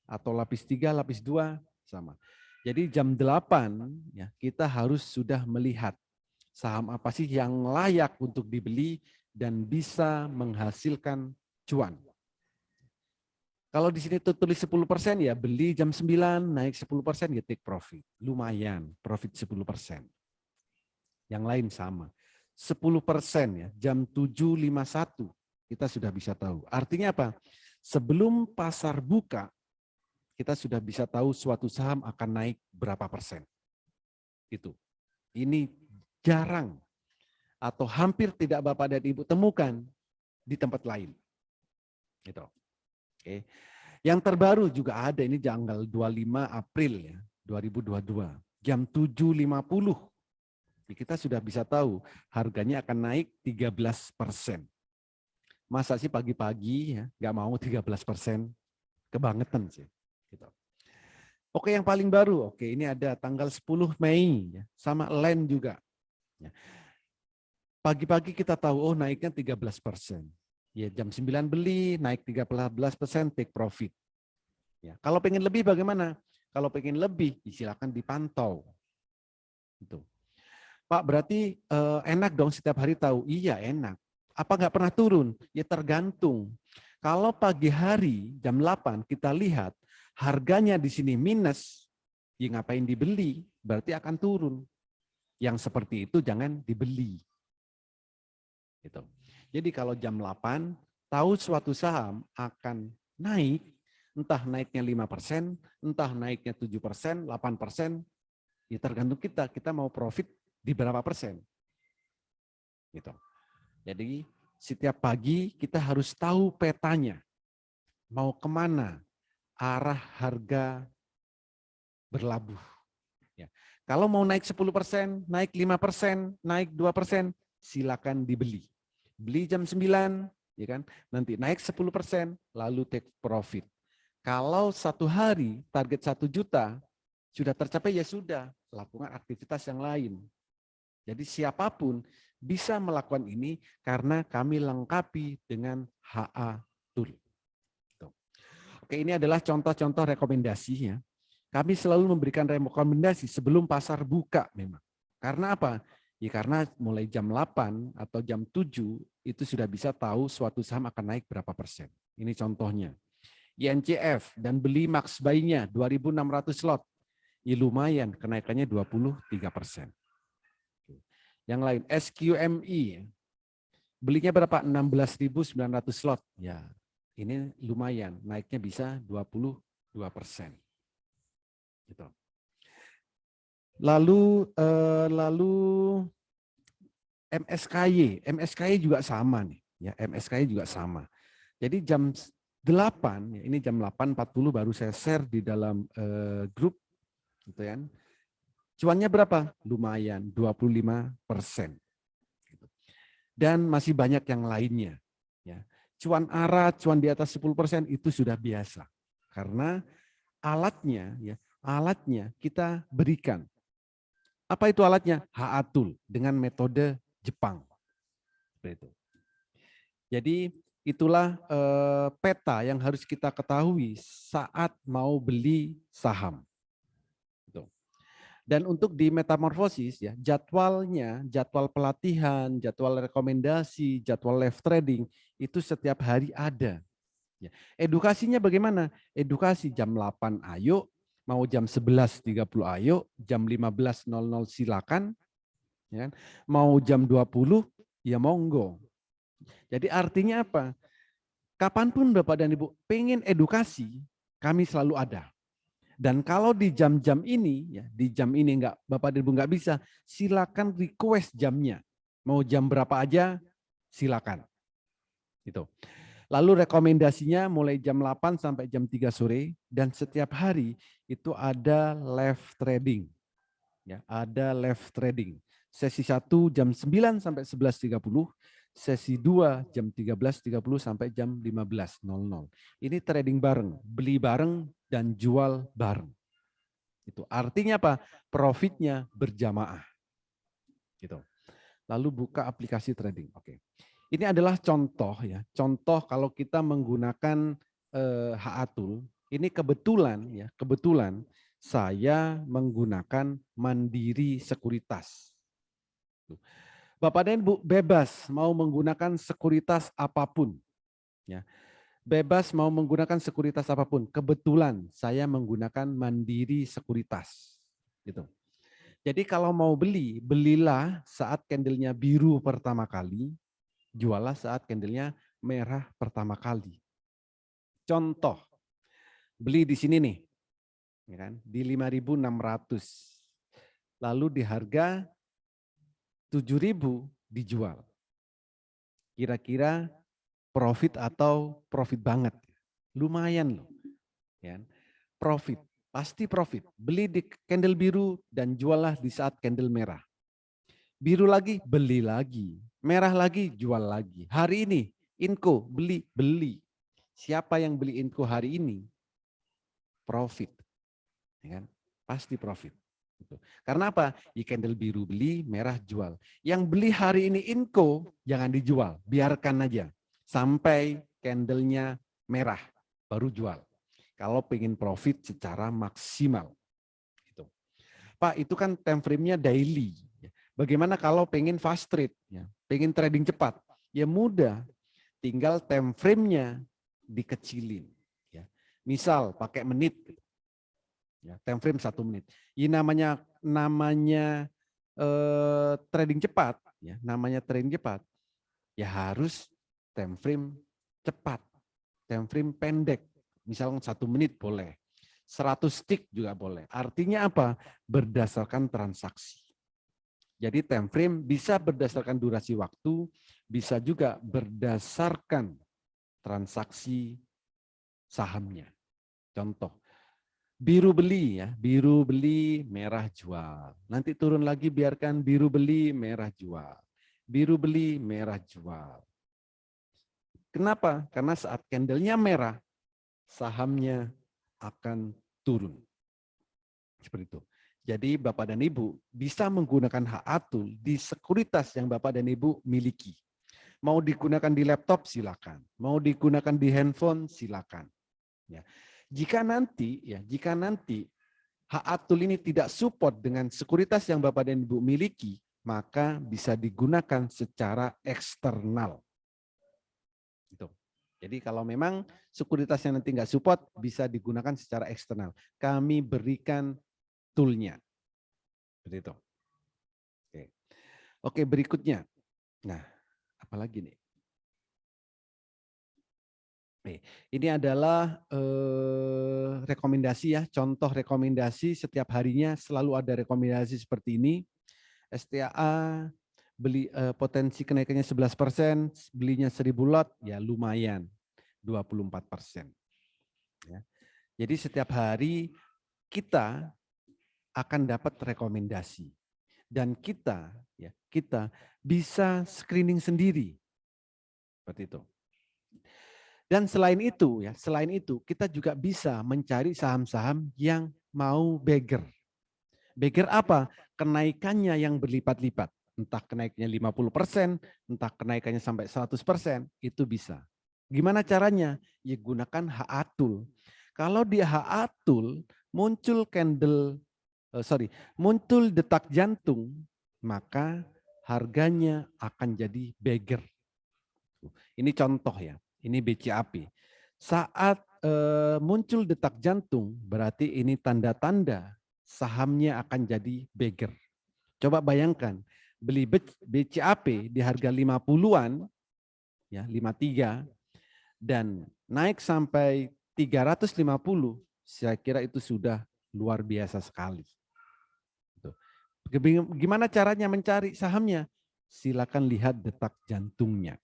atau lapis 3, lapis 2, sama. Jadi jam 8 ya, kita harus sudah melihat saham apa sih yang layak untuk dibeli dan bisa menghasilkan cuan. Kalau di sini tulis 10% ya beli jam 9, naik 10% ya take profit. Lumayan, profit 10%. Yang lain sama. 10% ya, jam 7.51 kita sudah bisa tahu. Artinya apa? Sebelum pasar buka, kita sudah bisa tahu suatu saham akan naik berapa persen. Itu. Ini jarang atau hampir tidak Bapak dan Ibu temukan di tempat lain. Gitu. Oke. Yang terbaru juga ada, ini tanggal 25 April ya, 2022. Jam 7.50. Kita sudah bisa tahu harganya akan naik 13%. Masa sih pagi-pagi ya nggak mau 13%? Kebangetan sih. Gitu. Oke, yang paling baru, oke ini ada tanggal 10 Mei ya, sama LEN juga. Ya. Pagi-pagi kita tahu oh naiknya 13%. Ya jam 9 beli naik 13% take profit. Ya, kalau pengen lebih bagaimana? Kalau pengen lebih silakan dipantau. Gitu. Pak, berarti enak dong setiap hari tahu. Iya, enak. Apa nggak pernah turun? Ya tergantung. Kalau pagi hari jam 8 kita lihat harganya di sini minus, ya ngapain dibeli? Berarti akan turun. Yang seperti itu jangan dibeli. Gitu. Jadi kalau jam 8 tahu suatu saham akan naik, entah naiknya 5%, entah naiknya 7%, 8%, ya tergantung kita mau profit di berapa persen. Gitu. Jadi setiap pagi kita harus tahu petanya, mau kemana arah harga berlabuh. Ya. Kalau mau naik 10%, naik 5%, naik 2%, silakan dibeli. Beli jam 9, ya kan? Nanti naik 10%, lalu take profit. Kalau satu hari target 1 juta sudah tercapai, ya sudah, lakukan aktivitas yang lain. Jadi siapapun bisa melakukan ini karena kami lengkapi dengan HA Tool. Oke, ini adalah contoh-contoh rekomendasinya. Kami selalu memberikan rekomendasi sebelum pasar buka memang. Karena apa? Ya karena mulai jam 8 atau jam 7 itu sudah bisa tahu suatu saham akan naik berapa persen. Ini contohnya. INCF dan beli max buy-nya 2.600 lot. Ya lumayan, kenaikannya 23%. Yang lain, SQMI, belinya berapa? 16.900 slot. Ya, ini lumayan, naiknya bisa 22%. Gitu. Lalu MSKY juga sama nih. Ya, MSKY juga sama. Jadi jam 8, ini jam 8.40 baru saya share di dalam grup, gitu ya. Cuannya berapa? Lumayan, 25%. Dan masih banyak yang lainnya. Ya. Cuan arah, cuan di atas 10% itu sudah biasa. Karena alatnya kita berikan. Apa itu alatnya? HA Tool dengan metode Jepang. Seperti itu. Jadi itulah peta yang harus kita ketahui saat mau beli saham. Dan untuk di metamorfosis ya, jadwalnya, jadwal pelatihan, jadwal rekomendasi, jadwal live trading itu setiap hari ada. Ya. Edukasinya bagaimana? Edukasi jam 8 ayo, mau jam 11.30 ayo, jam 15.00 silakan. Ya. Mau jam 20 ya monggo. Jadi artinya apa? Kapanpun Bapak dan Ibu pengen edukasi, kami selalu ada. Dan kalau di jam-jam ini, ya di jam ini enggak, Bapak dan Ibu enggak bisa, silakan request jamnya. Mau jam berapa aja, silakan. Gitu. Lalu rekomendasinya mulai jam 8 sampai jam 3 sore, dan setiap hari itu ada live trading. Ya, ada live trading. Sesi 1 jam 9 sampai 11.30, sesi 2 jam 13.30 sampai jam 15.00. Ini trading bareng, beli bareng dan jual bareng. Itu artinya apa? Profitnya berjamaah. Gitu. Lalu buka aplikasi trading. Oke. Ini adalah contoh ya. Contoh kalau kita menggunakan HA Tool, ini kebetulan saya menggunakan Mandiri Sekuritas. Bapak dan Ibu bebas mau menggunakan sekuritas apapun. Ya. Bebas mau menggunakan sekuritas apapun. Kebetulan saya menggunakan Mandiri Sekuritas. Gitu. Jadi kalau mau beli, belilah saat candlenya biru pertama kali, jualah saat candlenya merah pertama kali. Contoh, beli di sini nih, ya kan, di 5.600. Lalu di harga 7.000 dijual. Kira-kira profit atau profit banget? Lumayan loh. Ya. Profit, pasti profit. Beli di candle biru dan juallah di saat candle merah. Biru lagi, beli lagi. Merah lagi, jual lagi. Hari ini, Inco, beli. Siapa yang beli Inco hari ini? Profit. Ya kan? Pasti profit. Karena apa? Di candle biru beli, merah jual. Yang beli hari ini Inco, jangan dijual. Biarkan aja. Sampai candlenya merah, baru jual. Kalau pengen profit secara maksimal. Gitu. Pak, itu kan time frame-nya daily. Bagaimana kalau pengen fast trade, ya, pengen trading cepat? Ya mudah, tinggal time frame-nya dikecilin. Ya. Misal pakai menit, ya, time frame 1 menit. Ini namanya trading cepat, ya, namanya trading cepat. Ya harus time frame cepat, time frame pendek. Misalnya 1 menit boleh, 100 tick juga boleh. Artinya apa? Berdasarkan transaksi. Jadi time frame bisa berdasarkan durasi waktu, bisa juga berdasarkan transaksi sahamnya. Contoh, biru beli ya, biru beli, merah jual. Nanti turun lagi biarkan biru beli, merah jual. Biru beli, merah jual. Kenapa? Karena saat candlenya merah, sahamnya akan turun. Seperti itu. Jadi Bapak dan Ibu bisa menggunakan hak atul di sekuritas yang Bapak dan Ibu miliki. Mau digunakan di laptop silakan, mau digunakan di handphone silakan. Ya. Jika nanti hak atul ini tidak support dengan sekuritas yang Bapak dan Ibu miliki, maka bisa digunakan secara eksternal. Gitu. Jadi kalau memang sekuritasnya nanti nggak support, bisa digunakan secara eksternal. Kami berikan toolnya. Seperti itu. Oke, berikutnya. Nah, apalagi nih? Ini adalah rekomendasi ya, contoh rekomendasi setiap harinya selalu ada rekomendasi seperti ini. STAA beli potensi kenaikannya 11%, belinya 1000 lot, ya lumayan 24%. Ya. Jadi setiap hari kita akan dapat rekomendasi dan kita bisa screening sendiri seperti itu. Dan selain itu kita juga bisa mencari saham-saham yang mau beggar. Beggar apa? Kenaikannya yang berlipat-lipat. Entah kenaikannya 50%, entah kenaikannya sampai 100%, itu bisa. Gimana caranya? Ya gunakan hak atul. Kalau dia hak atul, muncul detak jantung, maka harganya akan jadi beggar. Ini contoh ya, ini BCAP. Saat muncul detak jantung, berarti ini tanda-tanda sahamnya akan jadi beggar. Coba bayangkan, beli BCAP di harga 50-an, ya 53, dan naik sampai 350, saya kira itu sudah luar biasa sekali. Gimana caranya mencari sahamnya? Silakan lihat detak jantungnya.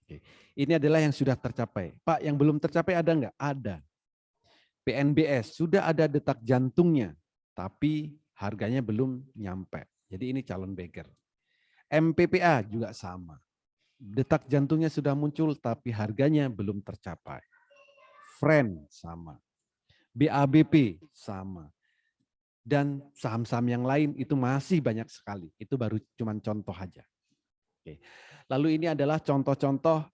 Oke. Ini adalah yang sudah tercapai. Pak, yang belum tercapai ada enggak? Ada. PNBS sudah ada detak jantungnya, tapi harganya belum nyampe. Jadi ini calon beggar. MPPA juga sama. Detak jantungnya sudah muncul, tapi harganya belum tercapai. Friend sama. BABP sama. Dan saham-saham yang lain itu masih banyak sekali. Itu baru cuma contoh aja. Oke. Lalu ini adalah contoh-contoh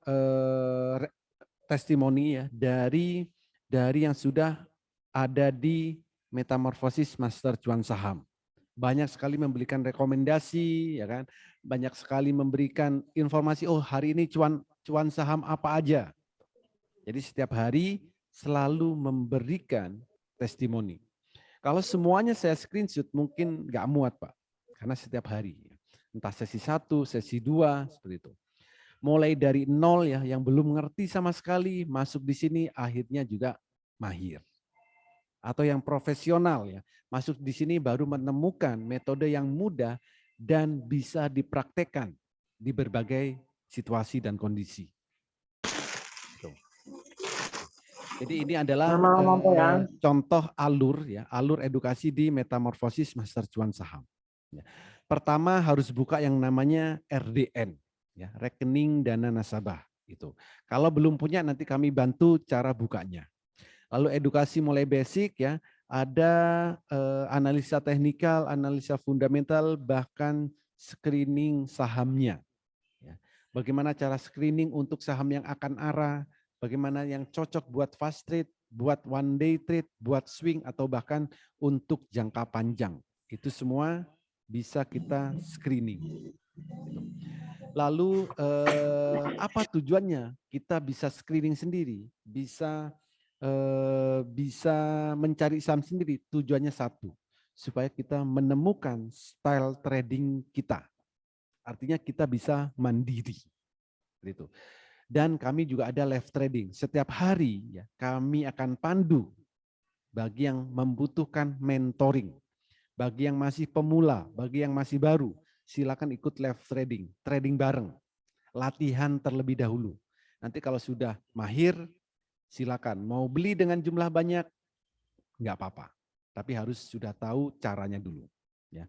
testimoni ya dari yang sudah ada di Metamorfosis Master Cuan Saham. Banyak sekali memberikan rekomendasi, ya kan? Banyak sekali memberikan informasi. Oh, hari ini cuan saham apa aja. Jadi setiap hari selalu memberikan testimoni. Kalau semuanya saya screenshot mungkin nggak muat Pak, karena setiap hari. Entah sesi 1, sesi 2, seperti itu. Mulai dari nol ya, yang belum ngerti sama sekali, masuk di sini akhirnya juga mahir. Atau yang profesional ya, masuk di sini baru menemukan metode yang mudah dan bisa dipraktekkan di berbagai situasi dan kondisi. Jadi ini adalah contoh alur edukasi di Metamorfosis Master Cuan Saham. Pertama harus buka yang namanya RDN, ya, rekening dana nasabah itu. Kalau belum punya nanti kami bantu cara bukanya. Lalu edukasi mulai basic ya, ada analisa teknikal, analisa fundamental, bahkan screening sahamnya. Ya. Bagaimana cara screening untuk saham yang akan arah, bagaimana yang cocok buat fast trade, buat one day trade, buat swing, atau bahkan untuk jangka panjang. Itu semua bisa kita screening. Lalu apa tujuannya? Kita bisa screening sendiri, bisa mencari saham sendiri. Tujuannya satu, supaya kita menemukan style trading kita. Artinya kita bisa mandiri. Gitu. Dan kami juga ada live trading. Setiap hari ya, kami akan pandu bagi yang membutuhkan mentoring. Bagi yang masih pemula, bagi yang masih baru, silakan ikut live trading, trading bareng, latihan terlebih dahulu. Nanti kalau sudah mahir, silakan. Mau beli dengan jumlah banyak, nggak apa-apa. Tapi harus sudah tahu caranya dulu. Ya.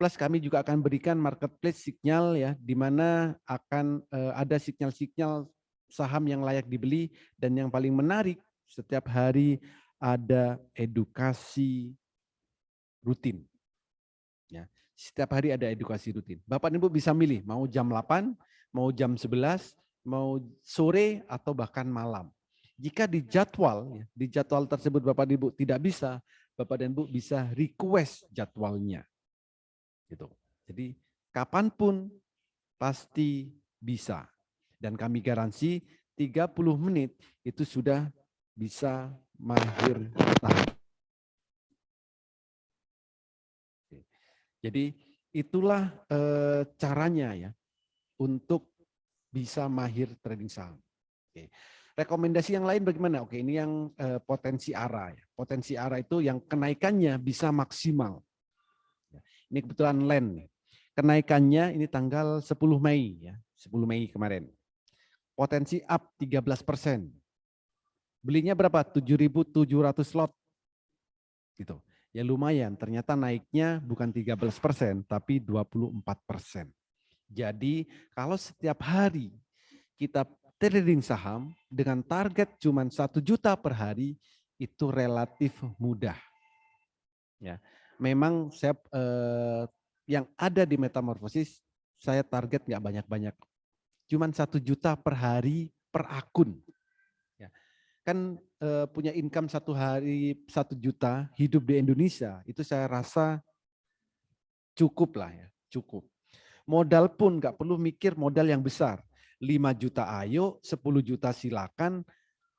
Plus kami juga akan berikan marketplace signal ya, di mana akan ada sinyal-sinyal saham yang layak dibeli, dan yang paling menarik setiap hari ada edukasi rutin. Ya, setiap hari ada edukasi rutin. Bapak dan Ibu bisa milih mau jam 8, mau jam 11, mau sore atau bahkan malam. Jika di jadwal tersebut Bapak dan Ibu tidak bisa, Bapak dan Ibu bisa request jadwalnya. Gitu. Jadi kapanpun pasti bisa. Dan kami garansi 30 menit itu sudah bisa mahir saham. Jadi itulah caranya ya untuk bisa mahir trading saham. Oke. Rekomendasi yang lain bagaimana? Oke, ini yang potensi ARA. Ya. Potensi ARA itu yang kenaikannya bisa maksimal. Ini kebetulan LEN. Kenaikannya ini tanggal 10 Mei ya, 10 Mei kemarin. Potensi up 13%. Belinya berapa? 7.700 lot. Gitu. Ya lumayan, ternyata naiknya bukan 13%, tapi 24%. Jadi kalau setiap hari kita trading saham dengan target cuma 1 juta per hari, itu relatif mudah. Ya, memang saya yang ada di Metamorfosis, saya target nggak banyak-banyak, cuma 1 juta per hari per akun. Ya. Kan punya income 1 hari 1 juta, hidup di Indonesia, itu saya rasa cukup lah ya, cukup. Modal pun nggak perlu mikir modal yang besar. 5 juta ayo, 10 juta silakan,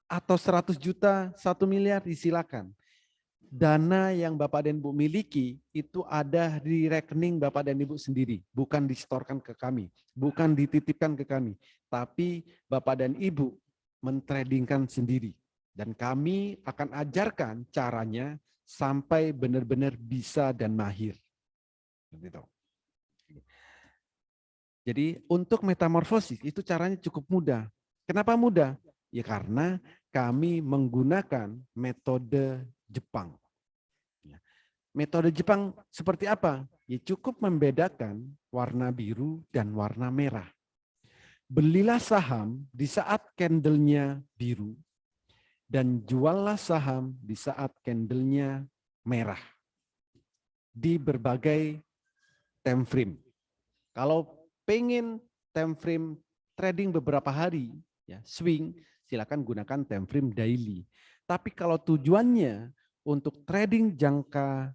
atau 100 juta, 1 miliar disilakan. Dana yang Bapak dan Ibu miliki itu ada di rekening Bapak dan Ibu sendiri, bukan disetorkan ke kami, bukan dititipkan ke kami, tapi Bapak dan Ibu mentradingkan sendiri. Dan kami akan ajarkan caranya sampai benar-benar bisa dan mahir. Gitu. Jadi untuk metamorfosis itu caranya cukup mudah. Kenapa mudah? Ya karena kami menggunakan metode Jepang. Metode Jepang seperti apa? Ya cukup membedakan warna biru dan warna merah. Belilah saham di saat candlenya biru dan juallah saham di saat candlenya merah. Di berbagai time frame. Kalau pengen time frame trading beberapa hari, ya swing, silakan gunakan time frame daily. Tapi kalau tujuannya untuk trading jangka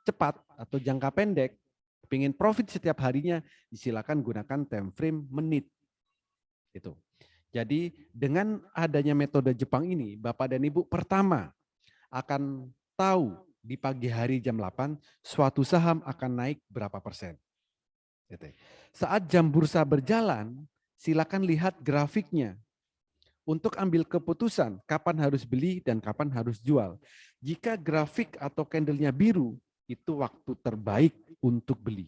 cepat atau jangka pendek, pengen profit setiap harinya, silakan gunakan time frame menit. Itu. Jadi dengan adanya metode Jepang ini, Bapak dan Ibu pertama akan tahu di pagi hari jam 8 suatu saham akan naik berapa persen. Saat jam bursa berjalan, silakan lihat grafiknya untuk ambil keputusan kapan harus beli dan kapan harus jual. Jika grafik atau candlenya biru, itu waktu terbaik untuk beli.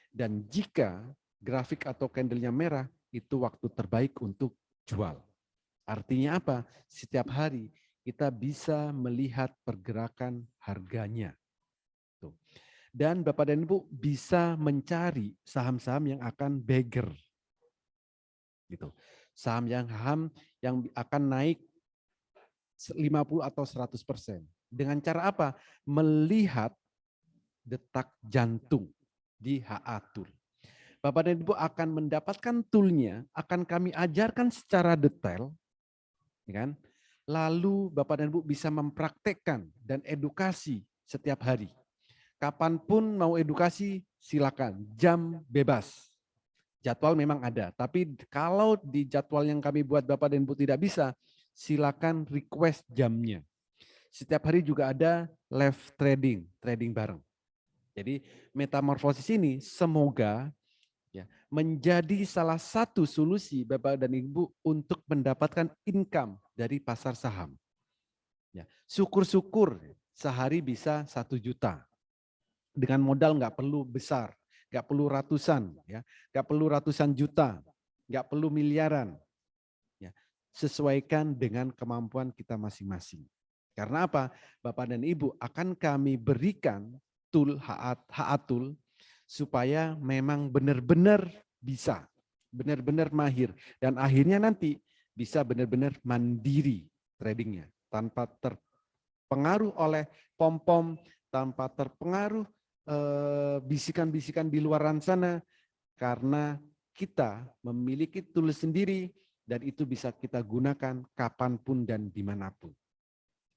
Dan jika grafik atau candlenya merah, itu waktu terbaik untuk jual. Artinya apa? Setiap hari kita bisa melihat pergerakan harganya. Tuh. Dan Bapak dan Ibu bisa mencari saham-saham yang akan beggar. Gitu. Saham yang akan naik 50 atau 100%. Dengan cara apa? Melihat detak jantung di HA Tool. Bapak dan Ibu akan mendapatkan toolnya, akan kami ajarkan secara detail, kan? Lalu Bapak dan Ibu bisa mempraktekkan dan edukasi setiap hari. Kapanpun mau edukasi, silakan, jam bebas. Jadwal memang ada, tapi kalau di jadwal yang kami buat Bapak dan Ibu tidak bisa, silakan request jamnya. Setiap hari juga ada live trading, trading bareng. Jadi metamorfosis ini semoga ya, menjadi salah satu solusi Bapak dan Ibu untuk mendapatkan income dari pasar saham. Ya, syukur-syukur sehari bisa 1 juta. Dengan modal nggak perlu besar, nggak perlu ratusan, ya, nggak perlu ratusan juta, nggak perlu miliaran. Ya, sesuaikan dengan kemampuan kita masing-masing. Karena apa? Bapak dan Ibu akan kami berikan tool HA-tool supaya memang benar-benar bisa, benar-benar mahir, dan akhirnya nanti bisa benar-benar mandiri tradingnya tanpa terpengaruh oleh pom-pom, tanpa terpengaruh bisikan-bisikan di luar sana, karena kita memiliki tool sendiri dan itu bisa kita gunakan kapanpun dan dimanapun.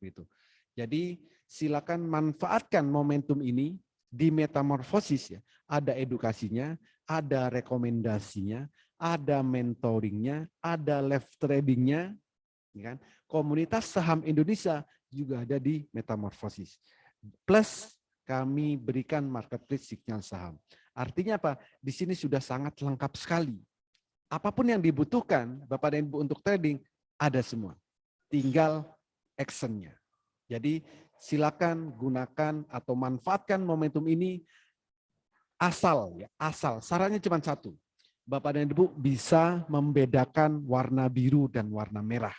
Gitu. Jadi silakan manfaatkan momentum ini di metamorfosis ya. Ada edukasinya, ada rekomendasinya, ada mentoringnya, ada live tradingnya, ya kan? Komunitas saham Indonesia juga ada di metamorfosis. Plus kami berikan marketplace sinyal saham. Artinya apa? Di sini sudah sangat lengkap sekali. Apapun yang dibutuhkan Bapak dan Ibu untuk trading ada semua. Tinggal actionnya. Jadi silakan gunakan atau manfaatkan momentum ini asal sarannya cuma satu. Bapak dan Ibu bisa membedakan warna biru dan warna merah.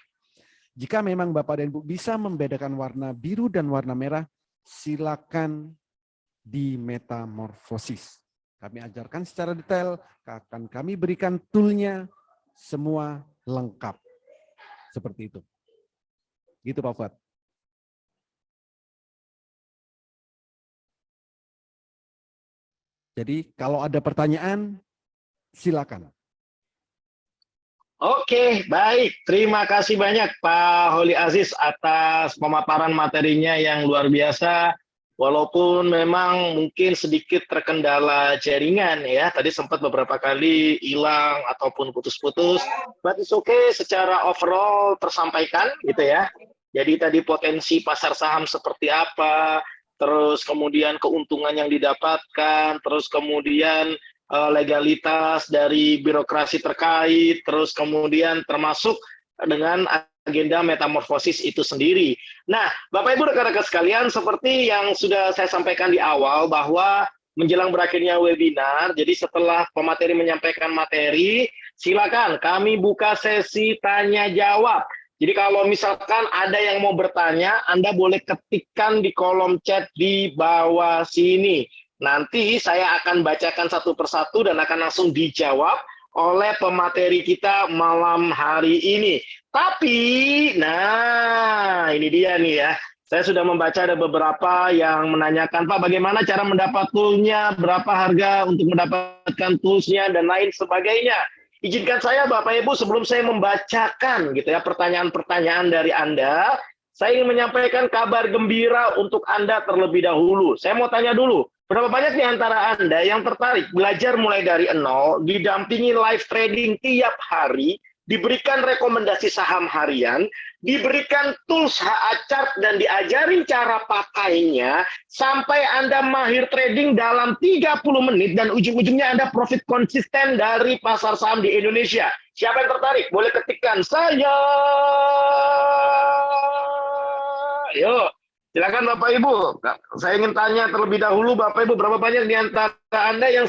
Jika memang Bapak dan Ibu bisa membedakan warna biru dan warna merah, silakan di metamorfosis. Kami ajarkan secara detail, akan kami berikan toolnya, semua lengkap. Seperti itu. Gitu Pak Fuad. Jadi kalau ada pertanyaan, silakan. Oke, baik. Terima kasih banyak Pak Holi Aziz atas pemaparan materinya yang luar biasa. Walaupun memang mungkin sedikit terkendala jaringan ya. Tadi sempat beberapa kali hilang ataupun putus-putus. But it's okay, secara overall tersampaikan gitu ya. Jadi tadi potensi pasar saham seperti apa, terus kemudian keuntungan yang didapatkan, terus kemudian legalitas dari birokrasi terkait, terus kemudian termasuk dengan agenda metamorfosis itu sendiri. Nah, Bapak Ibu rekan-rekan sekalian, seperti yang sudah saya sampaikan di awal bahwa menjelang berakhirnya webinar, jadi setelah pemateri menyampaikan materi, silakan kami buka sesi tanya jawab. Jadi kalau misalkan ada yang mau bertanya, Anda boleh ketikkan di kolom chat di bawah sini. Nanti saya akan bacakan satu persatu dan akan langsung dijawab oleh pemateri kita malam hari ini. Tapi, nah ini dia nih ya. Saya sudah membaca ada beberapa yang menanyakan, Pak bagaimana cara mendapat toolnya, berapa harga untuk mendapatkan toolsnya, dan lain sebagainya. Izinkan saya Bapak Ibu sebelum saya membacakan gitu ya pertanyaan-pertanyaan dari Anda, saya ingin menyampaikan kabar gembira untuk Anda terlebih dahulu. Saya mau tanya dulu, berapa banyak di antara Anda yang tertarik belajar mulai dari nol, didampingi live trading tiap hari, diberikan rekomendasi saham harian, diberikan tools HA chart dan diajarin cara pakainya, sampai Anda mahir trading dalam 30 menit dan ujung-ujungnya Anda profit konsisten dari pasar saham di Indonesia. Siapa yang tertarik? Boleh ketikkan saya. Yuk. Silakan Bapak Ibu. Saya ingin tanya terlebih dahulu Bapak Ibu, berapa banyak di antara Anda yang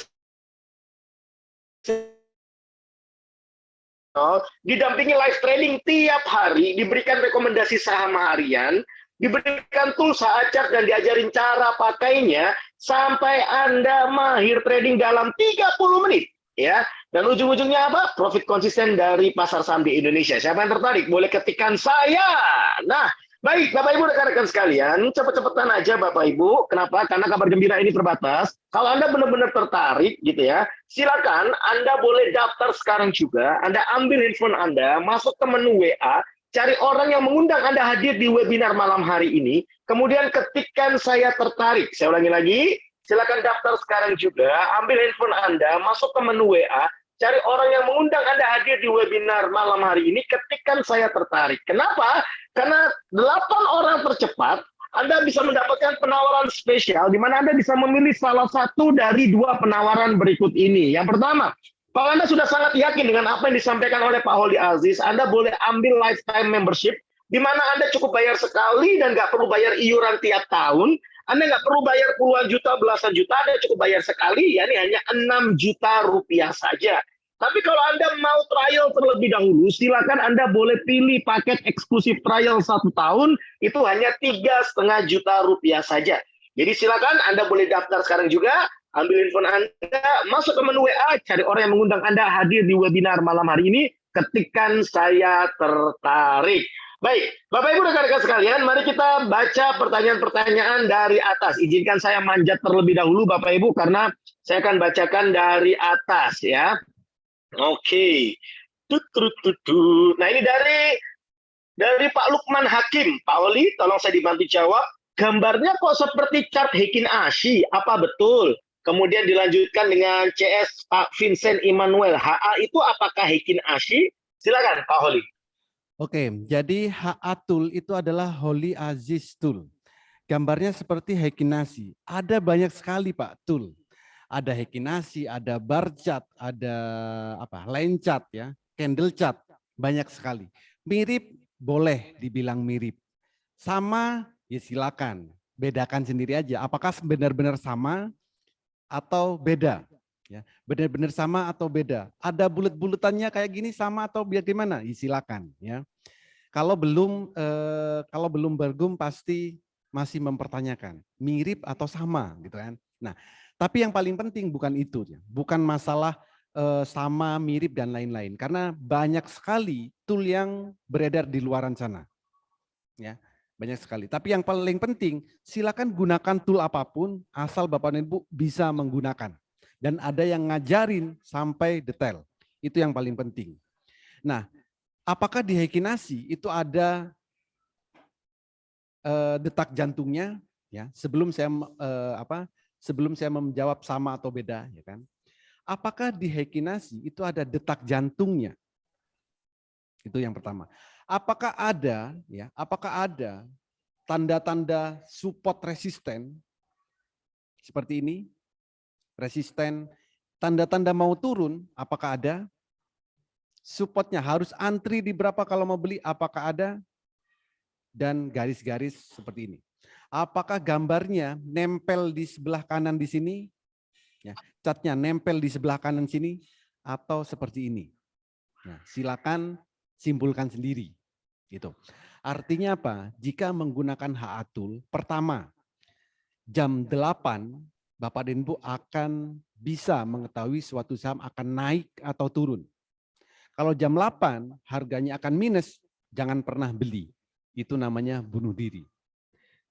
didampingi live trading tiap hari, diberikan rekomendasi saham harian, diberikan tools chart dan diajarin cara pakainya sampai Anda mahir trading dalam 30 menit ya. Dan ujung-ujungnya apa? Profit konsisten dari pasar saham di Indonesia. Siapa yang tertarik? Boleh ketikkan saya. Nah, baik, Bapak Ibu rekan-rekan sekalian, cepet-cepetan aja Bapak Ibu. Kenapa? Karena kabar gembira ini terbatas. Kalau Anda benar-benar tertarik gitu ya, silakan Anda boleh daftar sekarang juga. Anda ambil handphone Anda, masuk ke menu WA, cari orang yang mengundang Anda hadir di webinar malam hari ini, kemudian ketikkan saya tertarik. Saya ulangi lagi, silakan daftar sekarang juga, ambil handphone Anda, masuk ke menu WA, cari orang yang mengundang Anda hadir di webinar malam hari ini, ketikkan saya tertarik. Kenapa? Karena 8 orang tercepat, Anda bisa mendapatkan penawaran spesial, di mana Anda bisa memilih salah satu dari 2 penawaran berikut ini. Yang pertama, kalau Anda sudah sangat yakin dengan apa yang disampaikan oleh Pak Holly Aziz, Anda boleh ambil lifetime membership, di mana Anda cukup bayar sekali dan nggak perlu bayar iuran tiap tahun. Anda nggak perlu bayar puluhan juta, belasan juta, Anda cukup bayar sekali, ya ini hanya 6 juta rupiah saja. Tapi kalau Anda mau trial terlebih dahulu, silakan Anda boleh pilih paket eksklusif trial 1 tahun, itu hanya 3,5 juta rupiah saja. Jadi silakan Anda boleh daftar sekarang juga, ambil handphone Anda, masuk ke menu WA, cari orang yang mengundang Anda hadir di webinar malam hari ini, ketikkan saya tertarik. Baik, Bapak Ibu rekan-rekan sekalian, mari kita baca pertanyaan-pertanyaan dari atas. Izinkan saya manjat terlebih dahulu Bapak Ibu, karena saya akan bacakan dari atas ya. Oke. Nah ini dari Pak Lukman Hakim. Pak Oli, tolong saya dibantu jawab. Gambarnya kok seperti chart Heikin Ashi, apa betul? Kemudian dilanjutkan dengan CS Pak Vincent Immanuel. HA itu apakah Heikin Ashi? Silakan Pak Holly. Oke, jadi HA tool itu adalah Holly Aziz tool. Gambarnya seperti Heikin Ashi. Ada banyak sekali Pak tool. Ada Heikin Ashi, ada bar chart, ada line chart ya, candle chart, banyak sekali. Mirip boleh dibilang mirip. Sama ya silakan, bedakan sendiri aja. Apakah benar-benar sama atau beda? Ya, benar-benar sama atau beda? Ada bulet-buletannya kayak gini sama atau bagaimana? Ya, silakan ya. Kalau belum bergum pasti masih mempertanyakan mirip atau sama gitu kan. Nah, tapi yang paling penting bukan itu ya. Bukan masalah sama, mirip dan lain-lain, karena banyak sekali tool yang beredar di luaran sana. Ya, banyak sekali. Tapi yang paling penting silakan gunakan tool apapun asal Bapak dan Ibu bisa menggunakan. Dan ada yang ngajarin sampai detail. Itu yang paling penting. Nah, apakah di Heikin Ashi itu ada detak jantungnya? Ya, sebelum saya menjawab sama atau beda, ya kan? Apakah di Heikin Ashi itu ada detak jantungnya? Itu yang pertama. Apakah ada tanda-tanda support resisten seperti ini? Resisten, tanda-tanda mau turun, apakah ada? Supportnya harus antri di berapa kalau mau beli, apakah ada? Dan garis-garis seperti ini. Apakah gambarnya nempel di sebelah kanan di sini? Ya, catnya nempel di sebelah kanan sini atau seperti ini. Nah, silakan simpulkan sendiri. Gitu. Artinya apa? Jika menggunakan HA tool, pertama, jam 8 Bapak dan Ibu akan bisa mengetahui suatu saham akan naik atau turun. Kalau jam 8 harganya akan minus, jangan pernah beli. Itu namanya bunuh diri.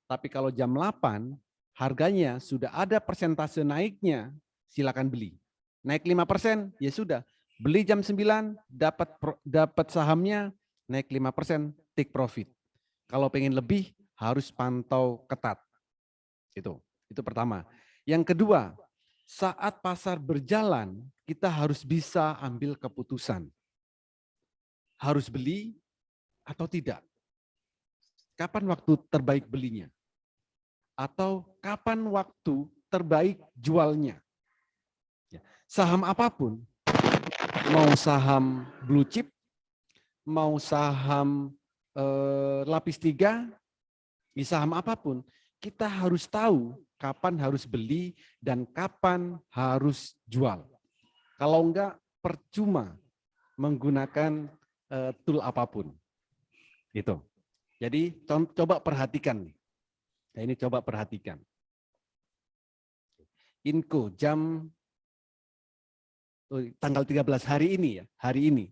Tapi kalau jam 8 harganya sudah ada persentase naiknya, silakan beli. Naik 5%, ya sudah. Beli jam 9, dapat sahamnya, naik 5%, take profit. Kalau pengen lebih, harus pantau ketat. Itu pertama. Yang kedua, saat pasar berjalan, kita harus bisa ambil keputusan. Harus beli atau tidak. Kapan waktu terbaik belinya? Atau kapan waktu terbaik jualnya? Saham apapun, mau saham blue chip, mau saham lapis 3, di saham apapun, kita harus tahu kapan harus beli dan kapan harus jual. Kalau enggak, percuma menggunakan tool apapun. Gitu. Jadi coba perhatikan nih. Nah, ini coba perhatikan. Inco jam tanggal 13 hari ini ya, hari ini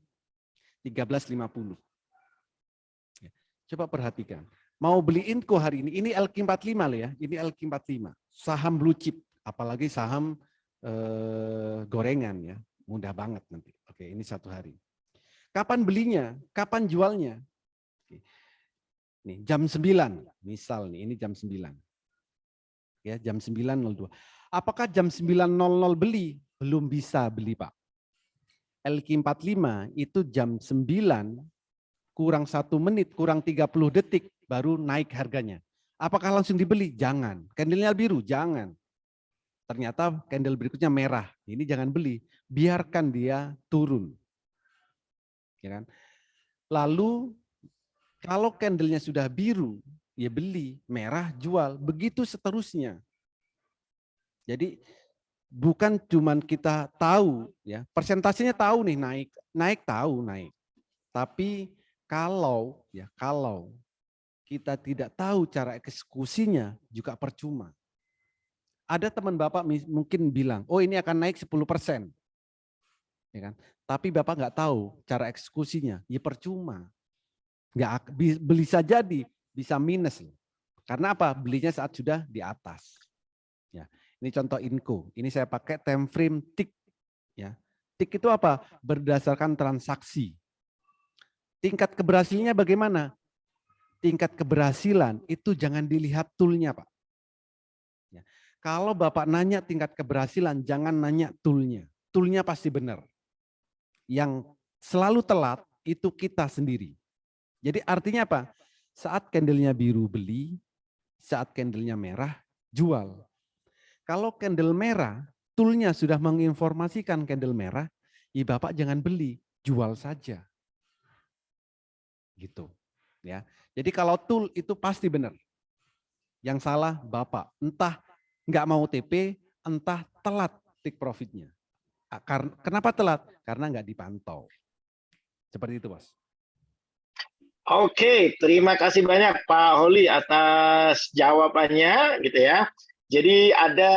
13.50. Coba perhatikan. Mau beli Inco hari ini LQ45 loh ya, ini LQ45. Saham blue chip, apalagi saham gorengan ya, mudah banget nanti. Oke, ini 1 hari. Kapan belinya? Kapan jualnya? Oke. Nih, jam 9, misal nih, ini jam 9. Ya, jam 9.02. Apakah jam 9.00 beli? Belum bisa beli, Pak. LQ45 itu jam 9 kurang 1 menit, kurang 30 detik baru naik harganya. Apakah langsung dibeli? Jangan. Candlenya biru? Jangan. Ternyata candle berikutnya merah. Ini jangan beli. Biarkan dia turun. Ya kan? Lalu kalau candlenya sudah biru, ya beli. Merah, jual. Begitu seterusnya. Jadi bukan cuman kita tahu, ya persentasenya tahu nih naik tahu naik. Tapi kalau kita tidak tahu cara eksekusinya juga percuma. Ada teman Bapak mungkin bilang, oh ini akan naik 10%. Ya kan? Tapi Bapak nggak tahu cara eksekusinya, ya percuma. Nggak bisa jadi, bisa minus. Karena apa? Belinya saat sudah di atas. Ya, ini contoh Inco. Ini saya pakai time frame tick. Ya, tick itu apa? Berdasarkan transaksi. Tingkat keberhasilannya bagaimana? Tingkat keberhasilan itu jangan dilihat toolnya, Pak. Ya. Kalau Bapak nanya tingkat keberhasilan, jangan nanya toolnya. Toolnya pasti benar. Yang selalu telat itu kita sendiri. Jadi artinya apa? Saat candlenya biru beli, saat candlenya merah jual. Kalau candle merah, toolnya sudah menginformasikan candle merah, ya Bapak jangan beli, jual saja. Gitu. Ya. Jadi kalau tool itu pasti benar. Yang salah Bapak, entah nggak mau TP, entah telat take profitnya. Kenapa telat? Karena nggak dipantau. Seperti itu, Bos. Oke, terima kasih banyak Pak Holi atas jawabannya gitu ya. Jadi ada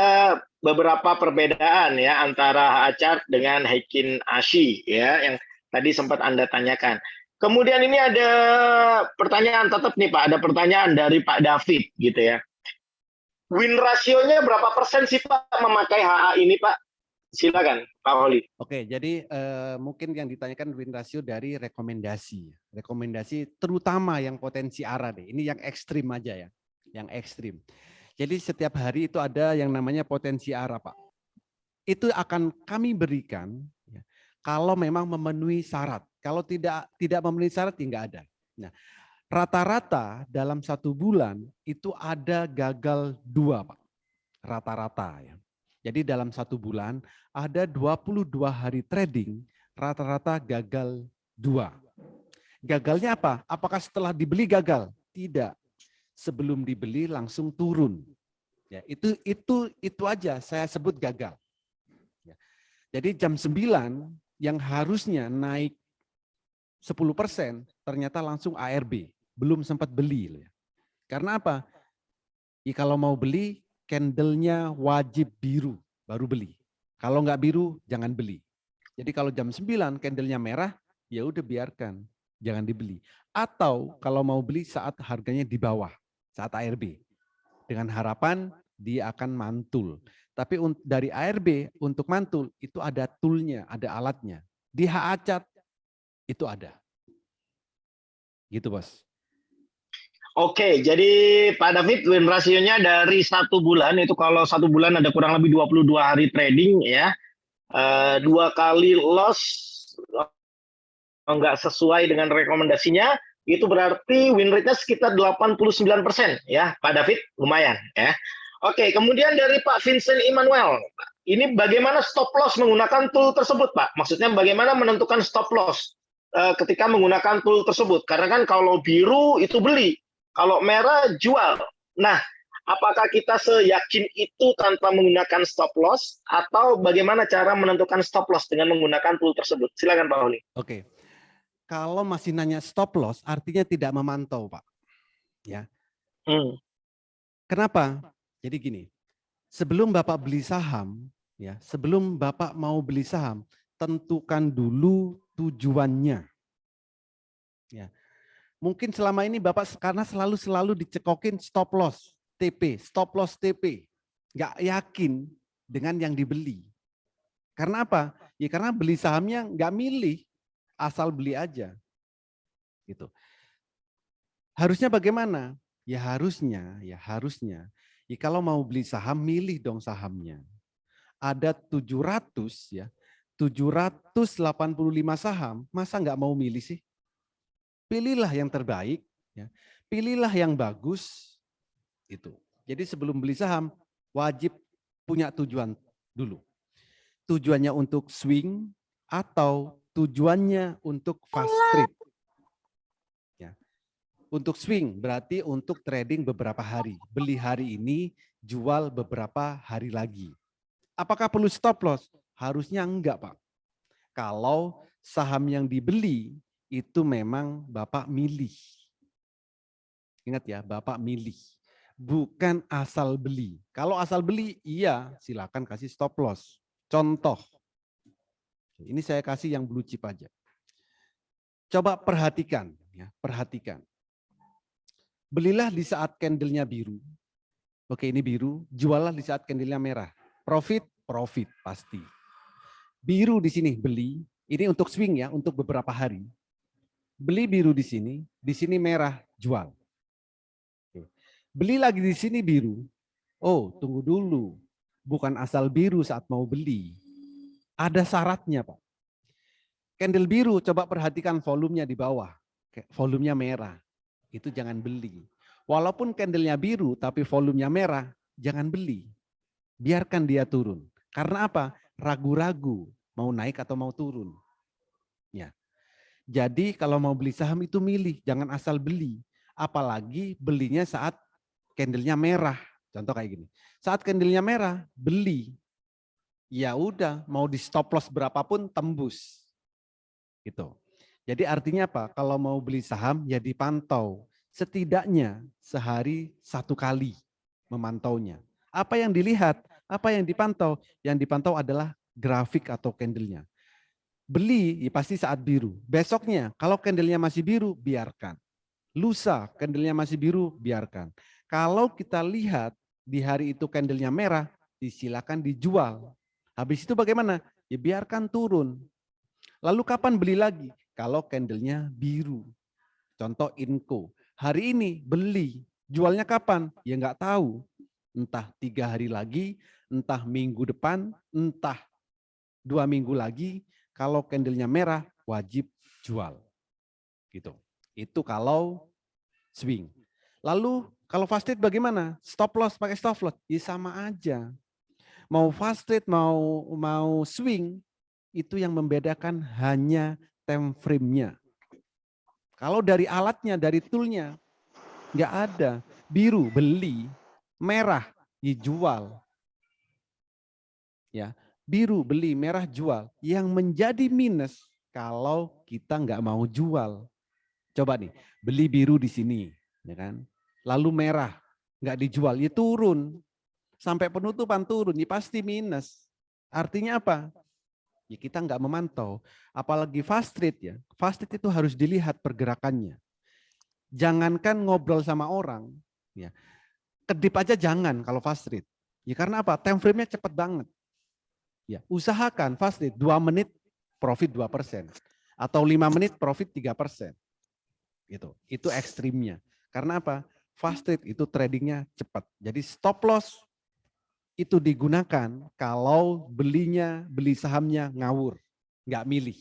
beberapa perbedaan ya antara HA-chart dengan Heikin Ashi ya yang tadi sempat Anda tanyakan. Kemudian ini ada pertanyaan tetap nih Pak, ada pertanyaan dari Pak David gitu ya. Win rasionya berapa persen sih Pak memakai HA ini Pak? Silakan Pak Holi. Oke, jadi mungkin yang ditanyakan win ratio dari rekomendasi. Rekomendasi terutama yang potensi arah deh. Ini yang ekstrim aja ya, yang ekstrim. Jadi setiap hari itu ada yang namanya potensi arah, Pak. Itu akan kami berikan ya, kalau memang memenuhi syarat. Kalau tidak memenuhi syarat, ya nggak ada. Nah, rata-rata dalam 1 bulan itu ada gagal 2, Pak. Rata-rata ya. Jadi dalam 1 bulan ada 22 hari trading, rata-rata gagal 2. Gagalnya apa? Apakah setelah dibeli gagal? Tidak. Sebelum dibeli langsung turun. Ya, itu aja saya sebut gagal. Ya. Jadi jam 9 yang harusnya naik 10% ternyata langsung ARB, belum sempat beli. Karena apa? Ya, kalau mau beli candlenya wajib biru baru beli. Kalau nggak biru jangan beli. Jadi kalau jam 9 candlenya merah, ya udah biarkan, jangan dibeli. Atau kalau mau beli saat harganya di bawah, saat ARB. Dengan harapan dia akan mantul. Tapi dari ARB untuk mantul itu ada toolnya, ada alatnya. Di HA-chart itu ada. Gitu, Bos. Oke, jadi Pak David win rasionya dari 1 bulan itu kalau 1 bulan ada kurang lebih 22 hari trading ya, 2 kali loss nggak sesuai dengan rekomendasinya, itu berarti win rate-nya sekitar 89% ya, Pak David, lumayan ya. Oke, kemudian dari Pak Vincent Immanuel, ini bagaimana stop loss menggunakan tool tersebut, Pak? Maksudnya bagaimana menentukan stop loss ketika menggunakan tool tersebut? Karena kan kalau biru itu beli, kalau merah jual. Nah, apakah kita seyakin itu tanpa menggunakan stop loss atau bagaimana cara menentukan stop loss dengan menggunakan tool tersebut? Silakan Pak Holi. Oke. Kalau masih nanya stop loss, artinya tidak memantau, Pak. Ya. Kenapa? Jadi gini, sebelum Bapak beli saham, ya, sebelum Bapak mau beli saham, tentukan dulu tujuannya. Ya. Mungkin selama ini Bapak karena selalu dicekokin stop loss TP, stop loss TP. Nggak yakin dengan yang dibeli. Karena apa? Ya karena beli sahamnya nggak milih, asal beli aja. Gitu. Harusnya bagaimana? Ya harusnya Ya, kalau mau beli saham, milih dong sahamnya. Ada 785 saham, masa nggak mau milih sih? Pilihlah yang terbaik, ya. Pilihlah yang bagus, itu. Jadi sebelum beli saham, wajib punya tujuan dulu. Tujuannya untuk swing atau tujuannya untuk fast trade. Ya. Untuk swing berarti untuk trading beberapa hari. Beli hari ini, jual beberapa hari lagi. Apakah perlu stop loss? Harusnya enggak, Pak. Kalau saham yang dibeli itu memang Bapak milih. Ingat ya, Bapak milih. Bukan asal beli. Kalau asal beli, iya silakan kasih stop loss. Contoh, ini saya kasih yang blue chip aja. Coba perhatikan, ya, perhatikan. Belilah di saat candlenya biru. Oke, ini biru. Jualah di saat candlenya merah. Profit, profit pasti. Biru di sini beli. Ini untuk swing ya, untuk beberapa hari. Beli biru di sini merah, jual. Beli lagi di sini biru. Oh, tunggu dulu. Bukan asal biru saat mau beli. Ada syaratnya, Pak. Candle biru, coba perhatikan volumenya di bawah. Volumenya merah. Itu jangan beli. Walaupun candlenya biru, tapi volumenya merah, jangan beli. Biarkan dia turun. Karena apa? Ragu-ragu mau naik atau mau turun. Ya. Jadi kalau mau beli saham itu milih, jangan asal beli. Apalagi belinya saat candlenya merah. Contoh kayak gini. Saat candlenya merah, beli. Ya udah, mau di stop loss berapapun tembus. Gitu. Jadi artinya apa? Kalau mau beli saham ya dipantau. Setidaknya sehari 1 kali memantaunya. Apa yang dilihat? Apa yang dipantau? Yang dipantau adalah grafik atau candlenya. Beli ya pasti saat biru. Besoknya kalau candlenya masih biru, biarkan. Lusa candlenya masih biru, biarkan. Kalau kita lihat di hari itu candlenya merah, disilakan dijual. Habis itu bagaimana? Ya biarkan turun. Lalu kapan beli lagi? Kalau candlenya biru. Contoh Inco. Hari ini beli. Jualnya kapan? Ya nggak tahu. Entah 3 hari lagi, entah minggu depan, entah 2 minggu lagi. Kalau candlenya merah, wajib jual. Gitu. Itu kalau swing. Lalu kalau fast trade bagaimana? Stop loss pakai stop loss? Ya sama aja. Mau fast trade, mau swing, itu yang membedakan hanya time frame-nya. Kalau dari alatnya, dari toolnya, nggak ada. Biru beli, merah dijual. Ya, biru beli, merah jual. Yang menjadi minus kalau kita nggak mau jual. Coba nih, beli biru di sini, ya kan? Lalu merah nggak dijual, ya turun. Sampai penutupan turun, ya pasti minus. Artinya apa? Ya kita nggak memantau. Apalagi fast trade ya. Fast trade itu harus dilihat pergerakannya. Jangankan ngobrol sama orang, ya. Kedip aja jangan kalau fast trade. Ya karena apa? Time frame-nya cepat banget. Ya, usahakan fast trade 2 menit profit 2%. Atau 5 menit profit 3%. Gitu. Itu ekstrimnya. Karena apa? Fast trade itu tradingnya cepat. Jadi stop loss itu digunakan kalau beli sahamnya ngawur, nggak milih.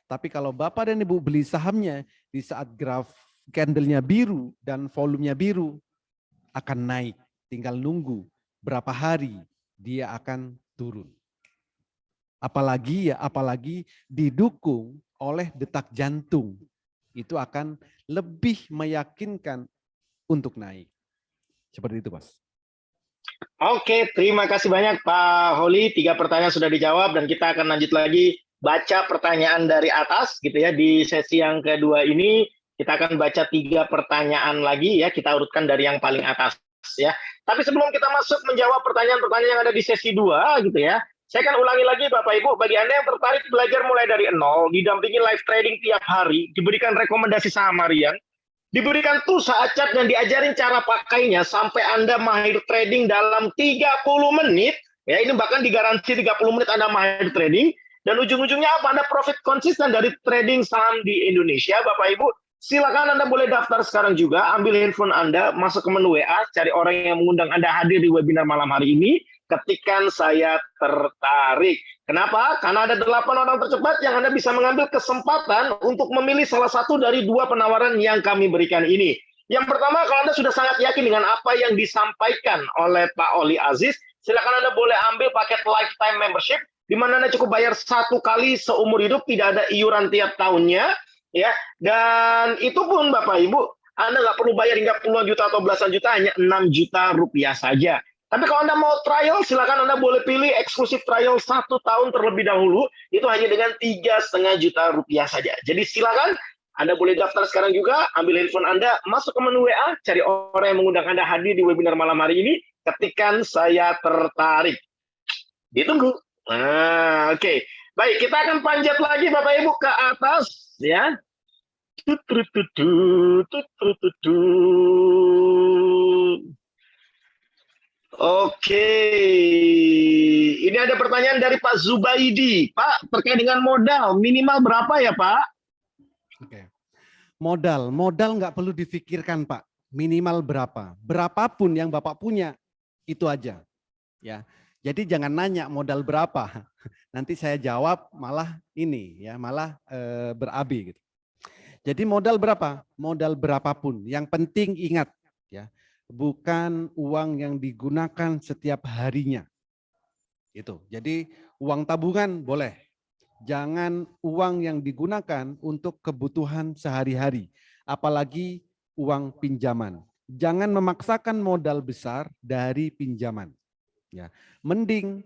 Tapi kalau Bapak dan Ibu beli sahamnya di saat graf candlenya biru dan volumenya biru, akan naik. Tinggal nunggu berapa hari dia akan turun. Apalagi didukung oleh detak jantung. Itu akan lebih meyakinkan untuk naik. Seperti itu, Mas. Oke, terima kasih banyak Pak Holi. 3 pertanyaan sudah dijawab dan kita akan lanjut lagi baca pertanyaan dari atas gitu ya. Di sesi yang kedua ini kita akan baca 3 pertanyaan lagi ya. Kita urutkan dari yang paling atas ya. Tapi sebelum kita masuk menjawab pertanyaan-pertanyaan yang ada di sesi 2 gitu ya. Saya akan ulangi lagi Bapak Ibu, bagi Anda yang tertarik belajar mulai dari nol, didampingi live trading tiap hari, diberikan rekomendasi saham harian, diberikan tools acak dan diajarin cara pakainya sampai Anda mahir trading dalam 30 menit. Ya, ini bahkan digaransi 30 menit Anda mahir trading. Dan ujung-ujungnya apa? Anda profit konsisten dari trading saham di Indonesia, Bapak Ibu. Silakan Anda boleh daftar sekarang juga, ambil handphone Anda, masuk ke menu WA, cari orang yang mengundang Anda hadir di webinar malam hari ini, ketikan saya tertarik. Kenapa? Karena ada 8 orang tercepat yang Anda bisa mengambil kesempatan untuk memilih salah satu dari 2 penawaran yang kami berikan ini. Yang pertama, kalau Anda sudah sangat yakin dengan apa yang disampaikan oleh Pak Oli Aziz, silakan Anda boleh ambil paket lifetime membership, di mana Anda cukup bayar 1 kali seumur hidup, tidak ada iuran tiap tahunnya, ya. Dan itu pun Bapak Ibu, Anda nggak perlu bayar hingga puluhan juta atau belasan juta, hanya 6 juta rupiah saja. Tapi kalau Anda mau trial, silakan Anda boleh pilih eksklusif trial 1 tahun terlebih dahulu, itu hanya dengan 3,5 juta rupiah saja. Jadi silakan Anda boleh daftar sekarang juga, ambil handphone Anda, masuk ke menu WA, cari orang yang mengundang Anda hadir di webinar malam hari ini, ketikan saya tertarik. Ditunggu. Nah, oke. Baik, kita akan panjat lagi Bapak Ibu ke atas, ya. Oke, ini ada pertanyaan dari Pak Zubaidi. Pak, terkait dengan modal, minimal berapa ya Pak? Oke. Modal nggak perlu difikirkan Pak. Minimal berapa? Berapapun yang Bapak punya, itu aja. Ya, jadi jangan nanya modal berapa. Nanti saya jawab malah ini ya, malah berabi gitu. Jadi modal berapa? Modal berapapun. Yang penting ingat ya, bukan uang yang digunakan setiap harinya. Itu. Jadi uang tabungan boleh. Jangan uang yang digunakan untuk kebutuhan sehari-hari, apalagi uang pinjaman. Jangan memaksakan modal besar dari pinjaman. Ya, mending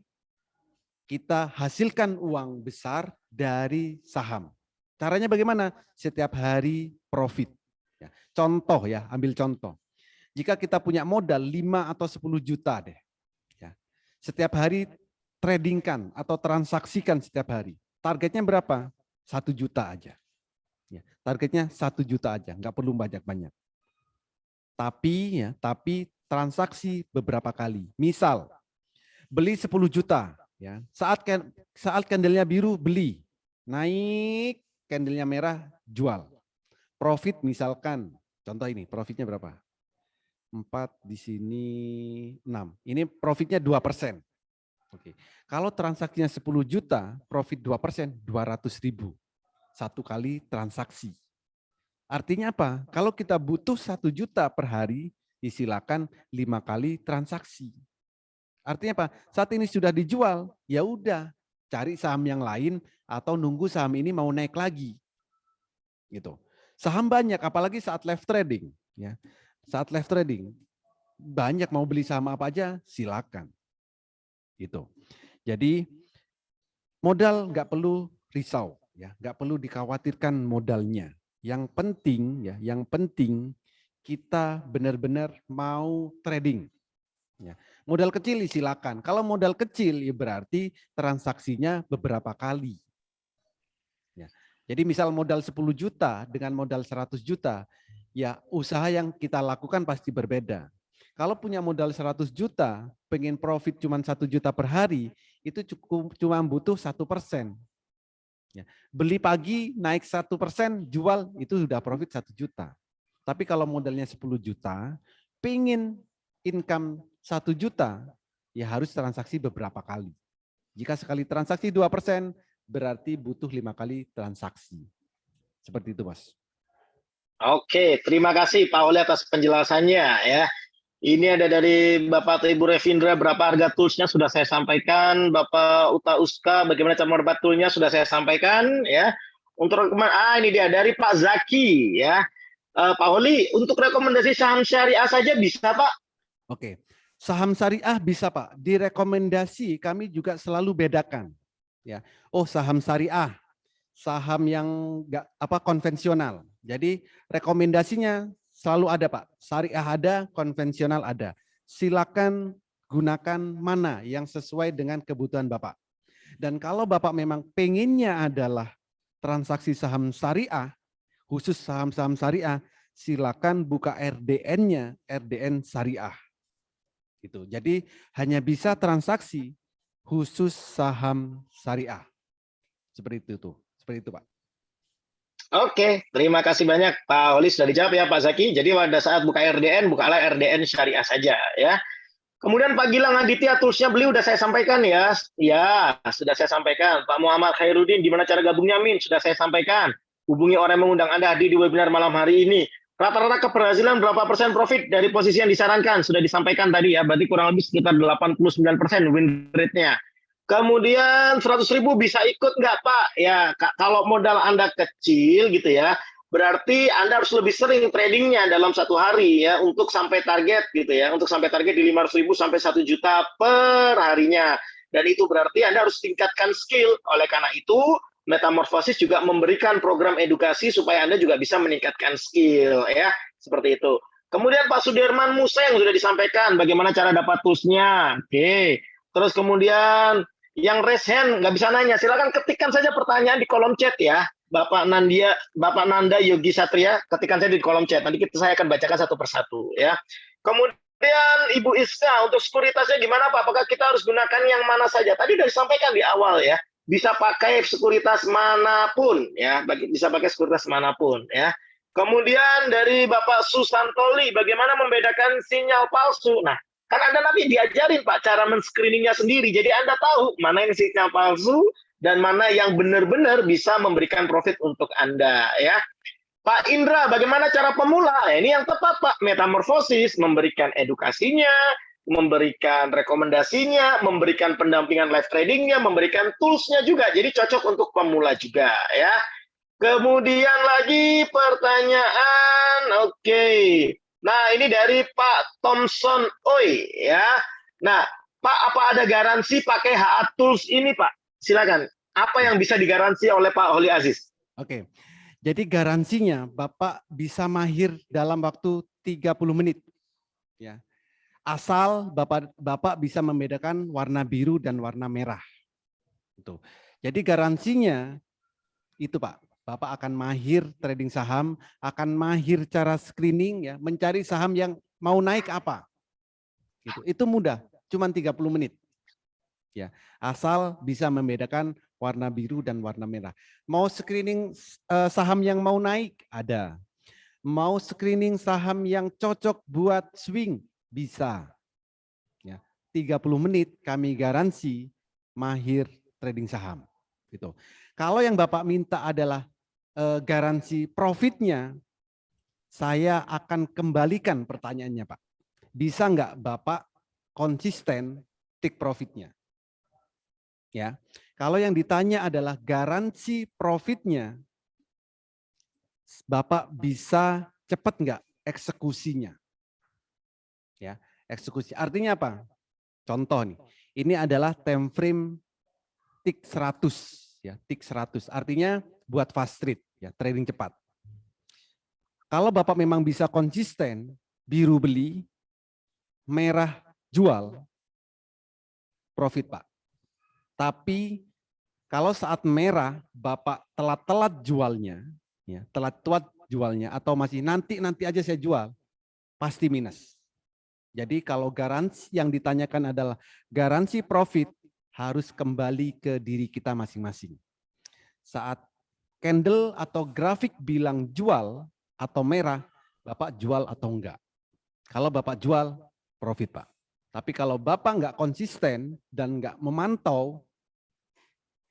kita hasilkan uang besar dari saham. Caranya bagaimana? Setiap hari profit. Ya, contoh ya, ambil contoh. Jika kita punya modal 5 atau 10 juta deh. Ya, setiap hari tradingkan atau transaksikan setiap hari. Targetnya berapa? 1 juta aja. Ya, targetnya 1 juta aja, nggak perlu banyak-banyak. Tapi transaksi beberapa kali. Misal, beli 10 juta. Ya, saat candlenya biru, beli. Naik, candlenya merah, jual. Profit misalkan, contoh ini, profitnya berapa? 4, di sini 6. Ini profitnya 2%. Oke. Kalau transaksinya 10 juta, profit 2%, 200.000. 1 kali transaksi. Artinya apa? Kalau kita butuh 1 juta per hari, silakan 5 kali transaksi. Artinya apa? Saat ini sudah dijual, ya udah, cari saham yang lain atau nunggu saham ini mau naik lagi. Gitu. Saham banyak, apalagi saat live trading, ya. Saat live trading banyak, mau beli saham apa aja, silakan. Gitu. Jadi modal nggak perlu risau, ya, nggak perlu dikhawatirkan modalnya. Yang penting kita benar-benar mau trading. Ya. Modal kecil silakan. Kalau modal kecil ya berarti transaksinya beberapa kali. Ya. Jadi misal modal 10 juta dengan modal 100 juta, ya usaha yang kita lakukan pasti berbeda. Kalau punya modal 100 juta, pengen profit cuma 1 juta per hari, itu cuma butuh 1%. Ya. Beli pagi naik 1%, jual itu sudah profit 1 juta. Tapi kalau modalnya 10 juta, pengen income 1 juta, ya harus transaksi beberapa kali. Jika sekali transaksi 2%, berarti butuh 5 kali transaksi. Seperti itu, Mas. Oke, terima kasih Pak Oli atas penjelasannya ya. Ini ada dari Bapak atau Ibu Revindra, berapa harga toolsnya sudah saya sampaikan. Bapak Uta Uska, bagaimana cara merubah toolnya sudah saya sampaikan ya. Untuk ini dia dari Pak Zaki ya. Pak Oli, untuk rekomendasi saham syariah saja bisa Pak? Oke, saham syariah bisa Pak. Direkomendasi kami juga selalu bedakan. Ya, oh saham syariah, saham yang nggak konvensional. Jadi rekomendasinya selalu ada Pak. Syariah ada, konvensional ada. Silakan gunakan mana yang sesuai dengan kebutuhan Bapak. Dan kalau Bapak memang pengennya adalah transaksi saham syariah, khusus saham-saham syariah, silakan buka RDN-nya, RDN syariah. Gitu. Jadi hanya bisa transaksi khusus saham syariah. Seperti itu, Pak. Oke, terima kasih banyak Pak Oli sudah dijawab ya Pak Zaki. Jadi pada saat buka RDN, bukalah RDN syariah saja ya. Kemudian Pak Gilang Aditya, toolsnya beliau udah saya sampaikan ya. Ya, sudah saya sampaikan. Pak Muhammad Khairuddin, gimana cara gabungnya Min? Sudah saya sampaikan. Hubungi orang yang mengundang Anda hadir di webinar malam hari ini. Rata-rata keberhasilan berapa persen profit dari posisi yang disarankan? Sudah disampaikan tadi ya, berarti kurang lebih sekitar 89% win rate-nya. Kemudian 100.000 bisa ikut nggak Pak? Ya, kalau modal Anda kecil gitu ya, berarti Anda harus lebih sering tradingnya dalam satu hari ya untuk sampai target gitu ya, untuk sampai target di 500.000 sampai 1 juta per harinya. Dan itu berarti Anda harus tingkatkan skill. Oleh karena itu, Metamorfosis juga memberikan program edukasi supaya Anda juga bisa meningkatkan skill ya, seperti itu. Kemudian Pak Sudirman Musa yang sudah disampaikan bagaimana cara dapat toolsnya. Oke. Terus kemudian yang raise hand nggak bisa nanya, silakan ketikkan saja pertanyaan di kolom chat ya. Bapak Nanda Yogi Satria, ketikkan saja di kolom chat. Nanti saya akan bacakan satu persatu ya. Kemudian Ibu Iska, untuk sekuritasnya gimana Pak? Apakah kita harus gunakan yang mana saja? Tadi sudah disampaikan di awal ya. Bisa pakai sekuritas manapun ya, bisa pakai sekuritas manapun ya. Kemudian dari Bapak Susantoli, bagaimana membedakan sinyal palsu? Nah, kan Anda nanti diajarin Pak cara men-screeningnya sendiri. Jadi Anda tahu mana yang sinyal palsu dan mana yang benar-benar bisa memberikan profit untuk Anda ya. Pak Indra, bagaimana cara pemula? Ini yang tepat Pak. Metamorfosis memberikan edukasinya, memberikan rekomendasinya, memberikan pendampingan live tradingnya, memberikan toolsnya juga. Jadi cocok untuk pemula juga ya. Kemudian lagi pertanyaan, oke. Nah ini dari Pak Thompson Oi ya. Nah Pak, apa ada garansi pakai HA Tools ini Pak? Silakan. Apa yang bisa digaransi oleh Pak Holi Aziz? Oke. Jadi garansinya Bapak bisa mahir dalam waktu 30 menit. Ya. Asal Bapak bisa membedakan warna biru dan warna merah. Itu. Jadi garansinya itu Pak, Bapak akan mahir trading saham, akan mahir cara screening ya, mencari saham yang mau naik apa. Gitu. Itu mudah, cuma 30 menit. Ya, asal bisa membedakan warna biru dan warna merah. Mau screening saham yang mau naik? Ada. Mau screening saham yang cocok buat swing? Bisa. Ya, 30 menit kami garansi mahir trading saham. Gitu. Kalau yang Bapak minta adalah garansi profitnya, saya akan kembalikan pertanyaannya Pak. Bisa nggak Bapak konsisten take profitnya? Ya, kalau yang ditanya adalah garansi profitnya, Bapak bisa cepat nggak eksekusinya? Ya, eksekusi artinya apa? Contoh nih, ini adalah time frame tick 100 ya, tick 100. Artinya buat fast trade ya, trading cepat. Kalau Bapak memang bisa konsisten, biru beli, merah jual, profit Pak. Tapi kalau saat merah Bapak telat-telat jualnya, ya, telat-telat jualnya atau masih nanti aja saya jual, pasti minus. Jadi kalau garansi yang ditanyakan adalah garansi profit harus kembali ke diri kita masing-masing. Saat candle atau grafik bilang jual atau merah, Bapak jual atau enggak. Kalau Bapak jual, profit Pak. Tapi kalau Bapak enggak konsisten dan enggak memantau,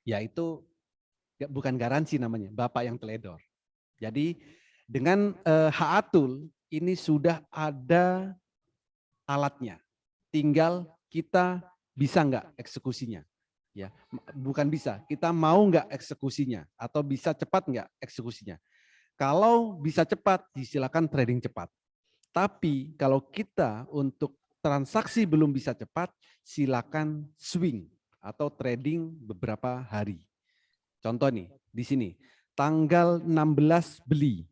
ya itu bukan garansi namanya, Bapak yang teledor. Jadi dengan HA Tool ini sudah ada alatnya. Tinggal kita bisa enggak eksekusinya. Ya, bukan bisa, kita mau enggak eksekusinya atau bisa cepat enggak eksekusinya. Kalau bisa cepat, silakan trading cepat. Tapi kalau kita untuk transaksi belum bisa cepat, silakan swing atau trading beberapa hari. Contoh nih, di sini tanggal 16 beli,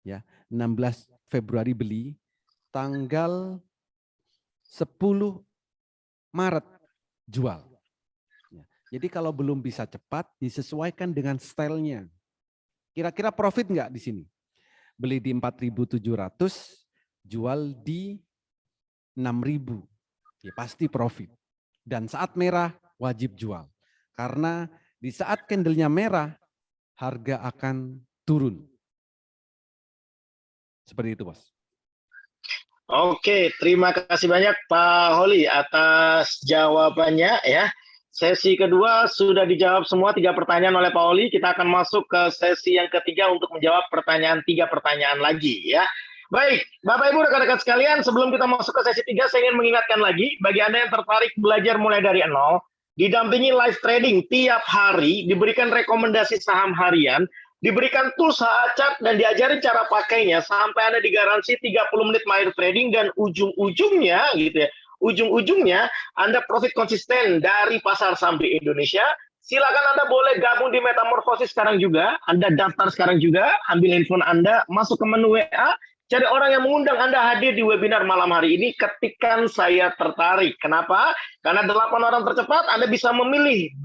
ya 16 Februari beli, tanggal 10 Maret jual. Jadi kalau belum bisa cepat, disesuaikan dengan stylenya. Kira-kira profit nggak di sini? Beli di 4.700, jual di 6.000, ya pasti profit. Dan saat merah wajib jual. Karena di saat candlenya merah, harga akan turun. Seperti itu, Bos. Oke, terima kasih banyak Pak Holi atas jawabannya ya. Sesi kedua sudah dijawab semua 3 pertanyaan oleh Pak Holi. Kita akan masuk ke sesi yang ketiga untuk menjawab 3 pertanyaan lagi ya. Baik, Bapak Ibu rekan-rekan sekalian, sebelum kita masuk ke sesi 3, saya ingin mengingatkan lagi bagi Anda yang tertarik belajar mulai dari nol, didampingi live trading tiap hari, diberikan rekomendasi saham harian, diberikan tools chart dan diajarin cara pakainya sampai Anda digaransi 30 menit main trading dan ujung-ujungnya gitu ya. Ujung-ujungnya Anda profit konsisten dari pasar saham di Indonesia. Silakan Anda boleh gabung di Metamorphosis sekarang juga. Anda daftar sekarang juga, ambil handphone Anda, masuk ke menu WA, cari orang yang mengundang Anda hadir di webinar malam hari ini, ketikan saya tertarik. Kenapa? Karena 8 orang tercepat Anda bisa memilih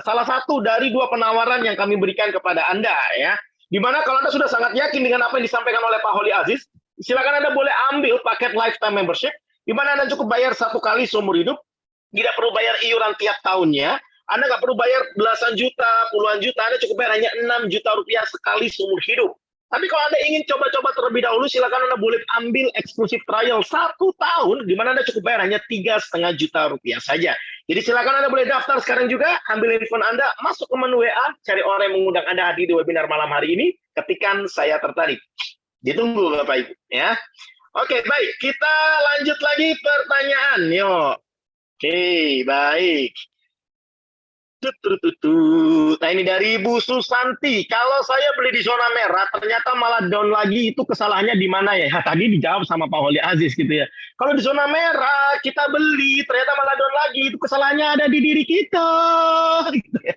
salah satu dari 2 penawaran yang kami berikan kepada Anda ya. Dimana kalau Anda sudah sangat yakin dengan apa yang disampaikan oleh Pak Holi Aziz, silakan Anda boleh ambil paket lifetime membership, di mana Anda cukup bayar 1 kali seumur hidup, tidak perlu bayar iuran tiap tahunnya, Anda nggak perlu bayar belasan juta, puluhan juta, Anda cukup bayar hanya 6 juta rupiah sekali seumur hidup. Tapi kalau Anda ingin coba-coba terlebih dahulu, silakan Anda boleh ambil eksklusif trial 1 tahun, di mana Anda cukup bayar hanya 3,5 juta rupiah saja. Jadi silakan Anda boleh daftar sekarang juga, ambil handphone Anda, masuk ke menu WA, cari orang yang mengundang Anda hadir di webinar malam hari ini, ketikan saya tertarik. Ditunggu Bapak Ibu ya. Oke, baik. Kita lanjut lagi pertanyaan. Yuk. Oke, baik. Nah ini dari Bu Susanti. Kalau saya beli di zona merah, ternyata malah down lagi, itu kesalahannya di mana ya? Tadi dijawab sama Pak Holi Aziz gitu ya. Kalau di zona merah kita beli, ternyata malah down lagi, itu kesalahannya ada di diri kita. Gitu ya.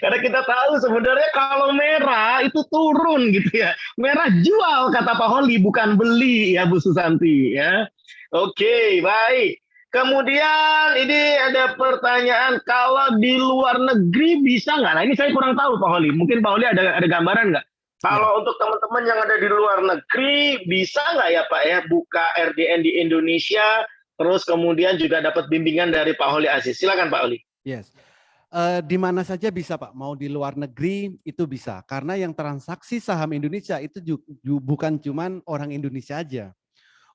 Karena kita tahu sebenarnya kalau merah itu turun gitu ya. Merah jual kata Pak Holi, bukan beli ya Bu Susanti ya. Oke, baik. Kemudian ini ada pertanyaan, kalau di luar negeri bisa nggak? Nah ini saya kurang tahu Pak Holi. Mungkin Pak Holi ada gambaran nggak? Kalau untuk teman-teman yang ada di luar negeri, bisa nggak ya Pak ya buka RDN di Indonesia, terus kemudian juga dapat bimbingan dari Pak Holi Aziz. Silakan Pak Holi. Yes. Di mana saja bisa Pak, mau di luar negeri itu bisa. Karena yang transaksi saham Indonesia itu bukan cuman orang Indonesia aja.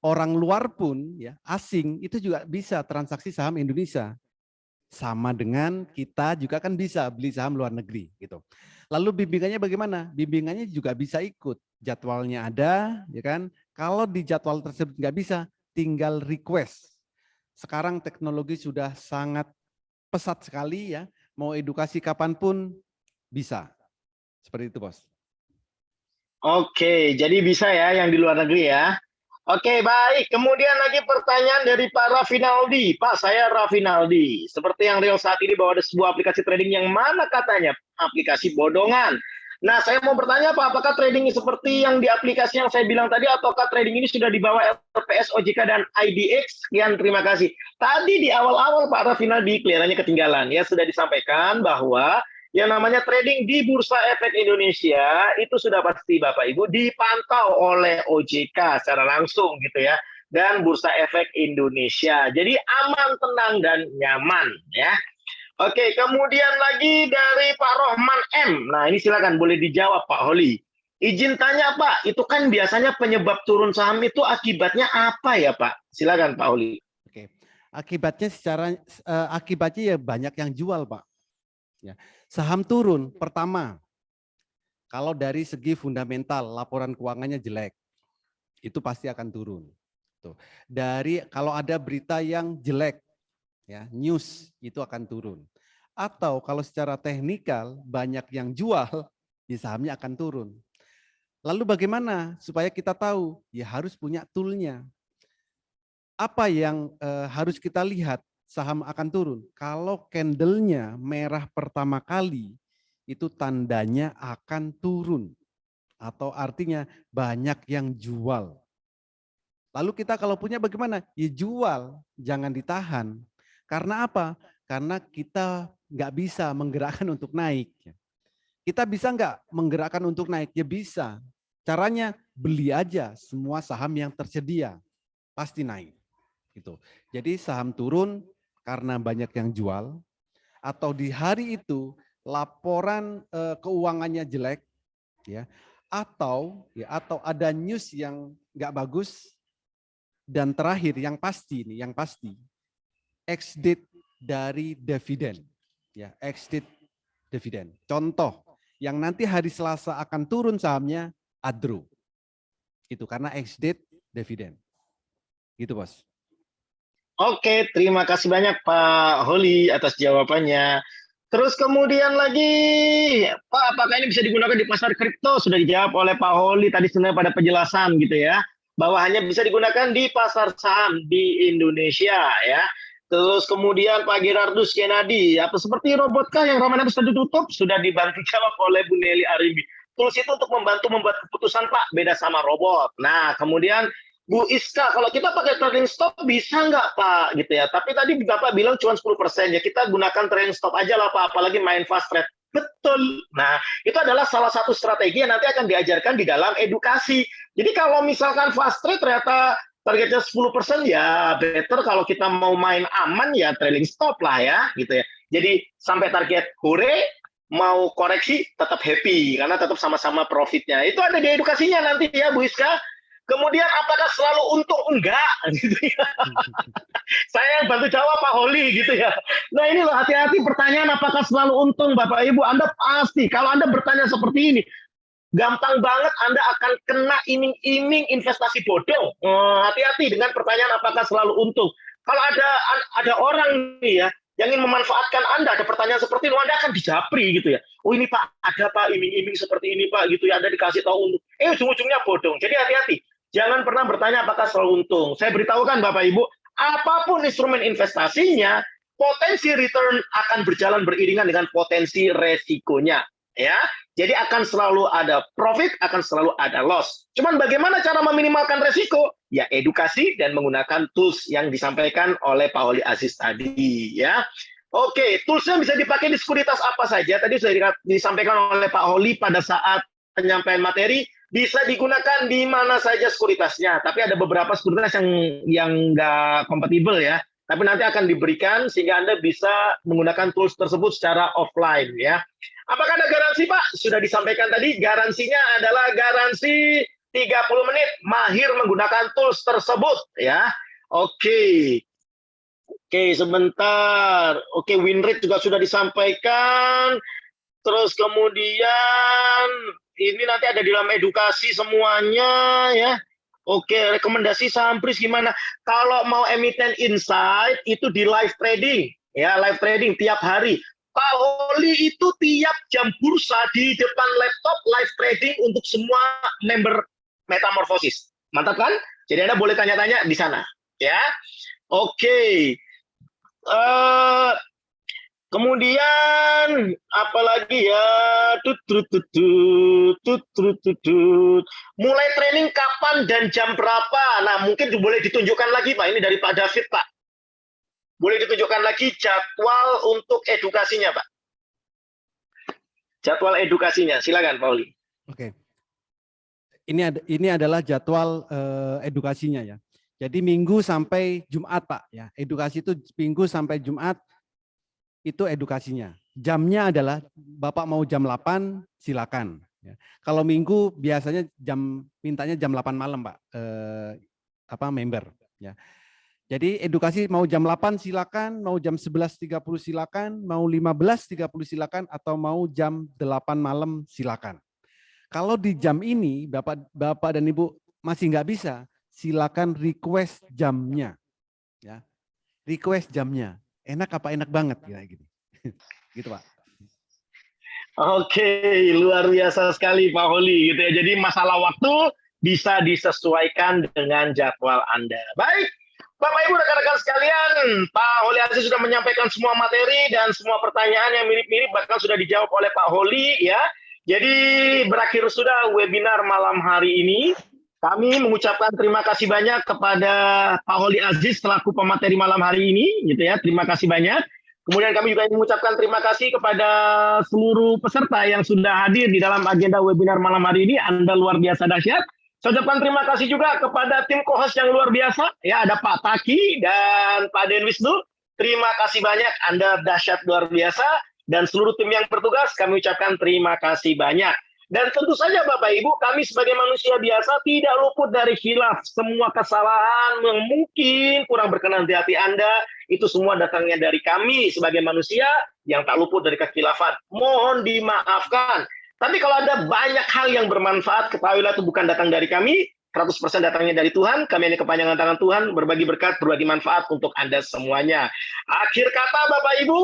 Orang luar pun ya asing itu juga bisa transaksi saham Indonesia. Sama dengan kita juga kan bisa beli saham luar negeri gitu. Lalu bimbingannya bagaimana? Bimbingannya juga bisa ikut. Jadwalnya ada ya kan. Kalau di jadwal tersebut nggak bisa, tinggal request. Sekarang teknologi sudah sangat pesat sekali ya. Mau edukasi kapanpun bisa. Seperti itu Bos. Oke, jadi bisa ya yang di luar negeri ya. Oke, baik. Kemudian lagi pertanyaan dari Pak Rafinaldi. Pak, saya Rafinaldi. Seperti yang real saat ini bahwa ada sebuah aplikasi trading yang mana katanya aplikasi bodongan. Nah, saya mau bertanya Pak, apakah trading seperti yang di aplikasi yang saya bilang tadi, ataukah trading ini sudah dibawa LPS, OJK, dan IDX? Sekian, terima kasih. Tadi di awal-awal Pak Rafinaldi kelihatannya ketinggalan. Ya, sudah disampaikan bahwa yang namanya trading di Bursa Efek Indonesia itu sudah pasti Bapak Ibu dipantau oleh OJK secara langsung gitu ya, dan Bursa Efek Indonesia. Jadi aman, tenang, dan nyaman ya. Oke, kemudian lagi dari Pak Rohman M. Nah ini silakan boleh dijawab Pak Holi. Izin tanya Pak, itu kan biasanya penyebab turun saham itu akibatnya apa ya Pak? Silakan Pak Holi. Oke, akibatnya akibatnya ya banyak yang jual Pak. Ya. Saham turun, pertama, kalau dari segi fundamental laporan keuangannya jelek, itu pasti akan turun. Tuh. Kalau ada berita yang jelek, ya news itu akan turun. Atau kalau secara teknikal banyak yang jual, ya sahamnya akan turun. Lalu bagaimana supaya kita tahu? Ya harus punya toolnya. Apa yang harus kita lihat? Saham akan turun. Kalau candlenya merah pertama kali, itu tandanya akan turun. Atau artinya banyak yang jual. Lalu kita kalau punya bagaimana? Ya jual, jangan ditahan. Karena apa? Karena kita nggak bisa menggerakkan untuk naik. Kita bisa nggak menggerakkan untuk naik? Ya bisa. Caranya beli aja semua saham yang tersedia. Pasti naik. Gitu. Jadi saham turun karena banyak yang jual, atau di hari itu laporan keuangannya jelek, ya, atau ada news yang nggak bagus, dan terakhir yang pasti ex-date dari dividen, ya, ex-date dividen. Contoh yang nanti hari Selasa akan turun sahamnya Adro, itu karena ex-date dividen, gitu bos. Oke, terima kasih banyak Pak Holi atas jawabannya. Terus kemudian lagi, Pak, apakah ini bisa digunakan di pasar kripto? Sudah dijawab oleh Pak Holi tadi sebenarnya pada penjelasan gitu ya, bahwa hanya bisa digunakan di pasar saham di Indonesia ya. Terus kemudian Pak Gerardus Kennedy, apa seperti robotkah yang Ramadan sudah ditutup? Sudah dibantu jawab oleh Bu Nelly Aribi. Tools itu untuk membantu membuat keputusan Pak, beda sama robot. Nah, kemudian Bu Iska, kalau kita pakai trading stop bisa nggak Pak? Gitu ya. Tapi tadi Bapak bilang cuma 10%, ya kita gunakan trading stop aja lah Pak, apalagi main fast trade. Betul. Nah, itu adalah salah satu strategi yang nanti akan diajarkan di dalam edukasi. Jadi kalau misalkan fast trade ternyata targetnya 10%, ya better kalau kita mau main aman ya trailing stop lah ya, gitu ya. Jadi sampai target hore, mau koreksi tetap happy karena tetap sama-sama profitnya. Itu ada di edukasinya nanti ya Bu Iska. Kemudian apakah selalu untung? Enggak, gitu ya. Saya bantu jawab Pak Holi gitu ya. Nah ini loh, hati-hati pertanyaan apakah selalu untung Bapak Ibu. Anda pasti, kalau Anda bertanya seperti ini, gampang banget Anda akan kena iming-iming investasi bodong. Hati-hati dengan pertanyaan apakah selalu untung. Kalau ada orang nih ya, yang ingin memanfaatkan Anda, ada pertanyaan seperti itu, Anda akan dijapri gitu ya. Oh ini Pak, ada Pak iming-iming seperti ini Pak gitu ya, Anda dikasih tahu untung. Ujung-ujungnya bodong. Jadi hati-hati. Jangan pernah bertanya apakah selalu untung. Saya beritahukan Bapak Ibu, apapun instrumen investasinya, potensi return akan berjalan beriringan dengan potensi resikonya. Ya, jadi akan selalu ada profit, akan selalu ada loss. Cuman bagaimana cara meminimalkan resiko? Ya edukasi dan menggunakan tools yang disampaikan oleh Pak Holi Aziz tadi. Ya, oke, toolsnya bisa dipakai di sekuritas apa saja. Tadi sudah disampaikan oleh Pak Holi pada saat penyampaian materi. Bisa digunakan di mana saja sekuritasnya, tapi ada beberapa sekuritas yang nggak kompatibel ya. Tapi nanti akan diberikan sehingga Anda bisa menggunakan tools tersebut secara offline ya. Apakah ada garansi Pak? Sudah disampaikan tadi, garansinya adalah garansi 30 menit mahir menggunakan tools tersebut ya. Oke, sebentar. Oke, win rate juga sudah disampaikan. Terus kemudian ini nanti ada di dalam edukasi semuanya ya. Oke, rekomendasi Sampris gimana? Kalau mau emiten insight itu di live trading ya, live trading tiap hari. Pak Holi itu tiap jam bursa di depan laptop live trading untuk semua member Metamorphosis. Mantap kan? Jadi Anda boleh tanya-tanya di sana ya. Oke. Kemudian apalagi ya, mulai training kapan dan jam berapa? Nah mungkin boleh ditunjukkan lagi Pak, ini dari Pak David Pak. Boleh ditunjukkan lagi jadwal untuk edukasinya Pak. Jadwal edukasinya, silakan Pak Oli. Oke, ini adalah jadwal edukasinya ya. Jadi Minggu sampai Jumat Pak ya. Edukasi itu Minggu sampai Jumat. Itu edukasinya. Jamnya adalah Bapak mau jam 8 silakan. Ya. Kalau Minggu biasanya mintanya jam 8 malam Pak, member. Ya. Jadi edukasi mau jam 8 silakan, mau jam 11.30 silakan, mau 15.30 silakan, atau mau jam 8 malam silakan. Kalau di jam ini Bapak dan Ibu masih nggak bisa, silakan request jamnya. Ya. Request jamnya. Enak apa enak banget ya gitu. Gitu Pak. Oke, luar biasa sekali Pak Holi gitu ya. Jadi masalah waktu bisa disesuaikan dengan jadwal Anda. Baik, Bapak Ibu rekan-rekan sekalian, Pak Holi Aziz sudah menyampaikan semua materi dan semua pertanyaan yang mirip-mirip bahkan sudah dijawab oleh Pak Holi ya. Jadi berakhir sudah webinar malam hari ini. Kami mengucapkan terima kasih banyak kepada Pak Holi Aziz selaku pemateri malam hari ini, gitu ya. Terima kasih banyak. Kemudian kami juga mengucapkan terima kasih kepada seluruh peserta yang sudah hadir di dalam agenda webinar malam hari ini. Anda luar biasa dahsyat. Saya ucapkan terima kasih juga kepada tim co-host yang luar biasa. Ya, ada Pak Taki dan Pak Den Wisnu. Terima kasih banyak. Anda dahsyat luar biasa. Dan seluruh tim yang bertugas, kami ucapkan terima kasih banyak. Dan tentu saja Bapak Ibu, kami sebagai manusia biasa tidak luput dari khilaf. Semua kesalahan yang mungkin kurang berkenan di hati Anda, itu semua datangnya dari kami sebagai manusia yang tak luput dari kekhilafan. Mohon dimaafkan. Tapi kalau ada banyak hal yang bermanfaat, ketahuilah itu bukan datang dari kami, 100% datangnya dari Tuhan. Kami ini kepanjangan tangan Tuhan, berbagi berkat, berbagi manfaat untuk Anda semuanya. Akhir kata Bapak Ibu,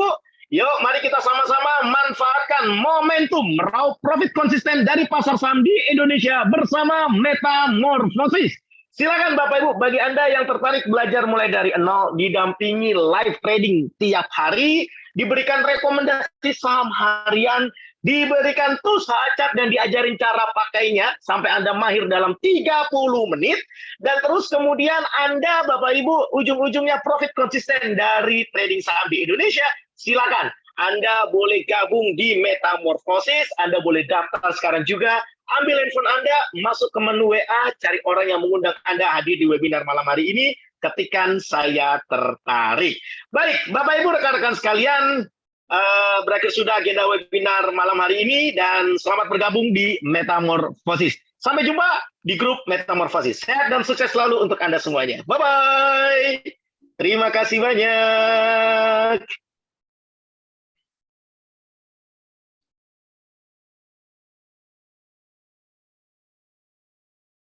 yuk mari kita sama-sama manfaatkan momentum meraup profit konsisten dari pasar saham di Indonesia bersama Metamorphosis. Silakan Bapak Ibu, bagi Anda yang tertarik belajar mulai dari nol, didampingi live trading tiap hari, diberikan rekomendasi saham harian, diberikan tools acak dan diajarin cara pakainya sampai Anda mahir dalam 30 menit, dan terus kemudian Anda Bapak Ibu ujung-ujungnya profit konsisten dari trading saham di Indonesia. Silakan, Anda boleh gabung di Metamorphosis, Anda boleh daftar sekarang juga, ambil handphone Anda, masuk ke menu WA, cari orang yang mengundang Anda hadir di webinar malam hari ini, ketikan saya tertarik. Baik, Bapak Ibu rekan-rekan sekalian, berakhir sudah agenda webinar malam hari ini, dan selamat bergabung di Metamorphosis. Sampai jumpa di grup Metamorphosis. Sehat dan sukses selalu untuk Anda semuanya. Bye-bye. Terima kasih banyak.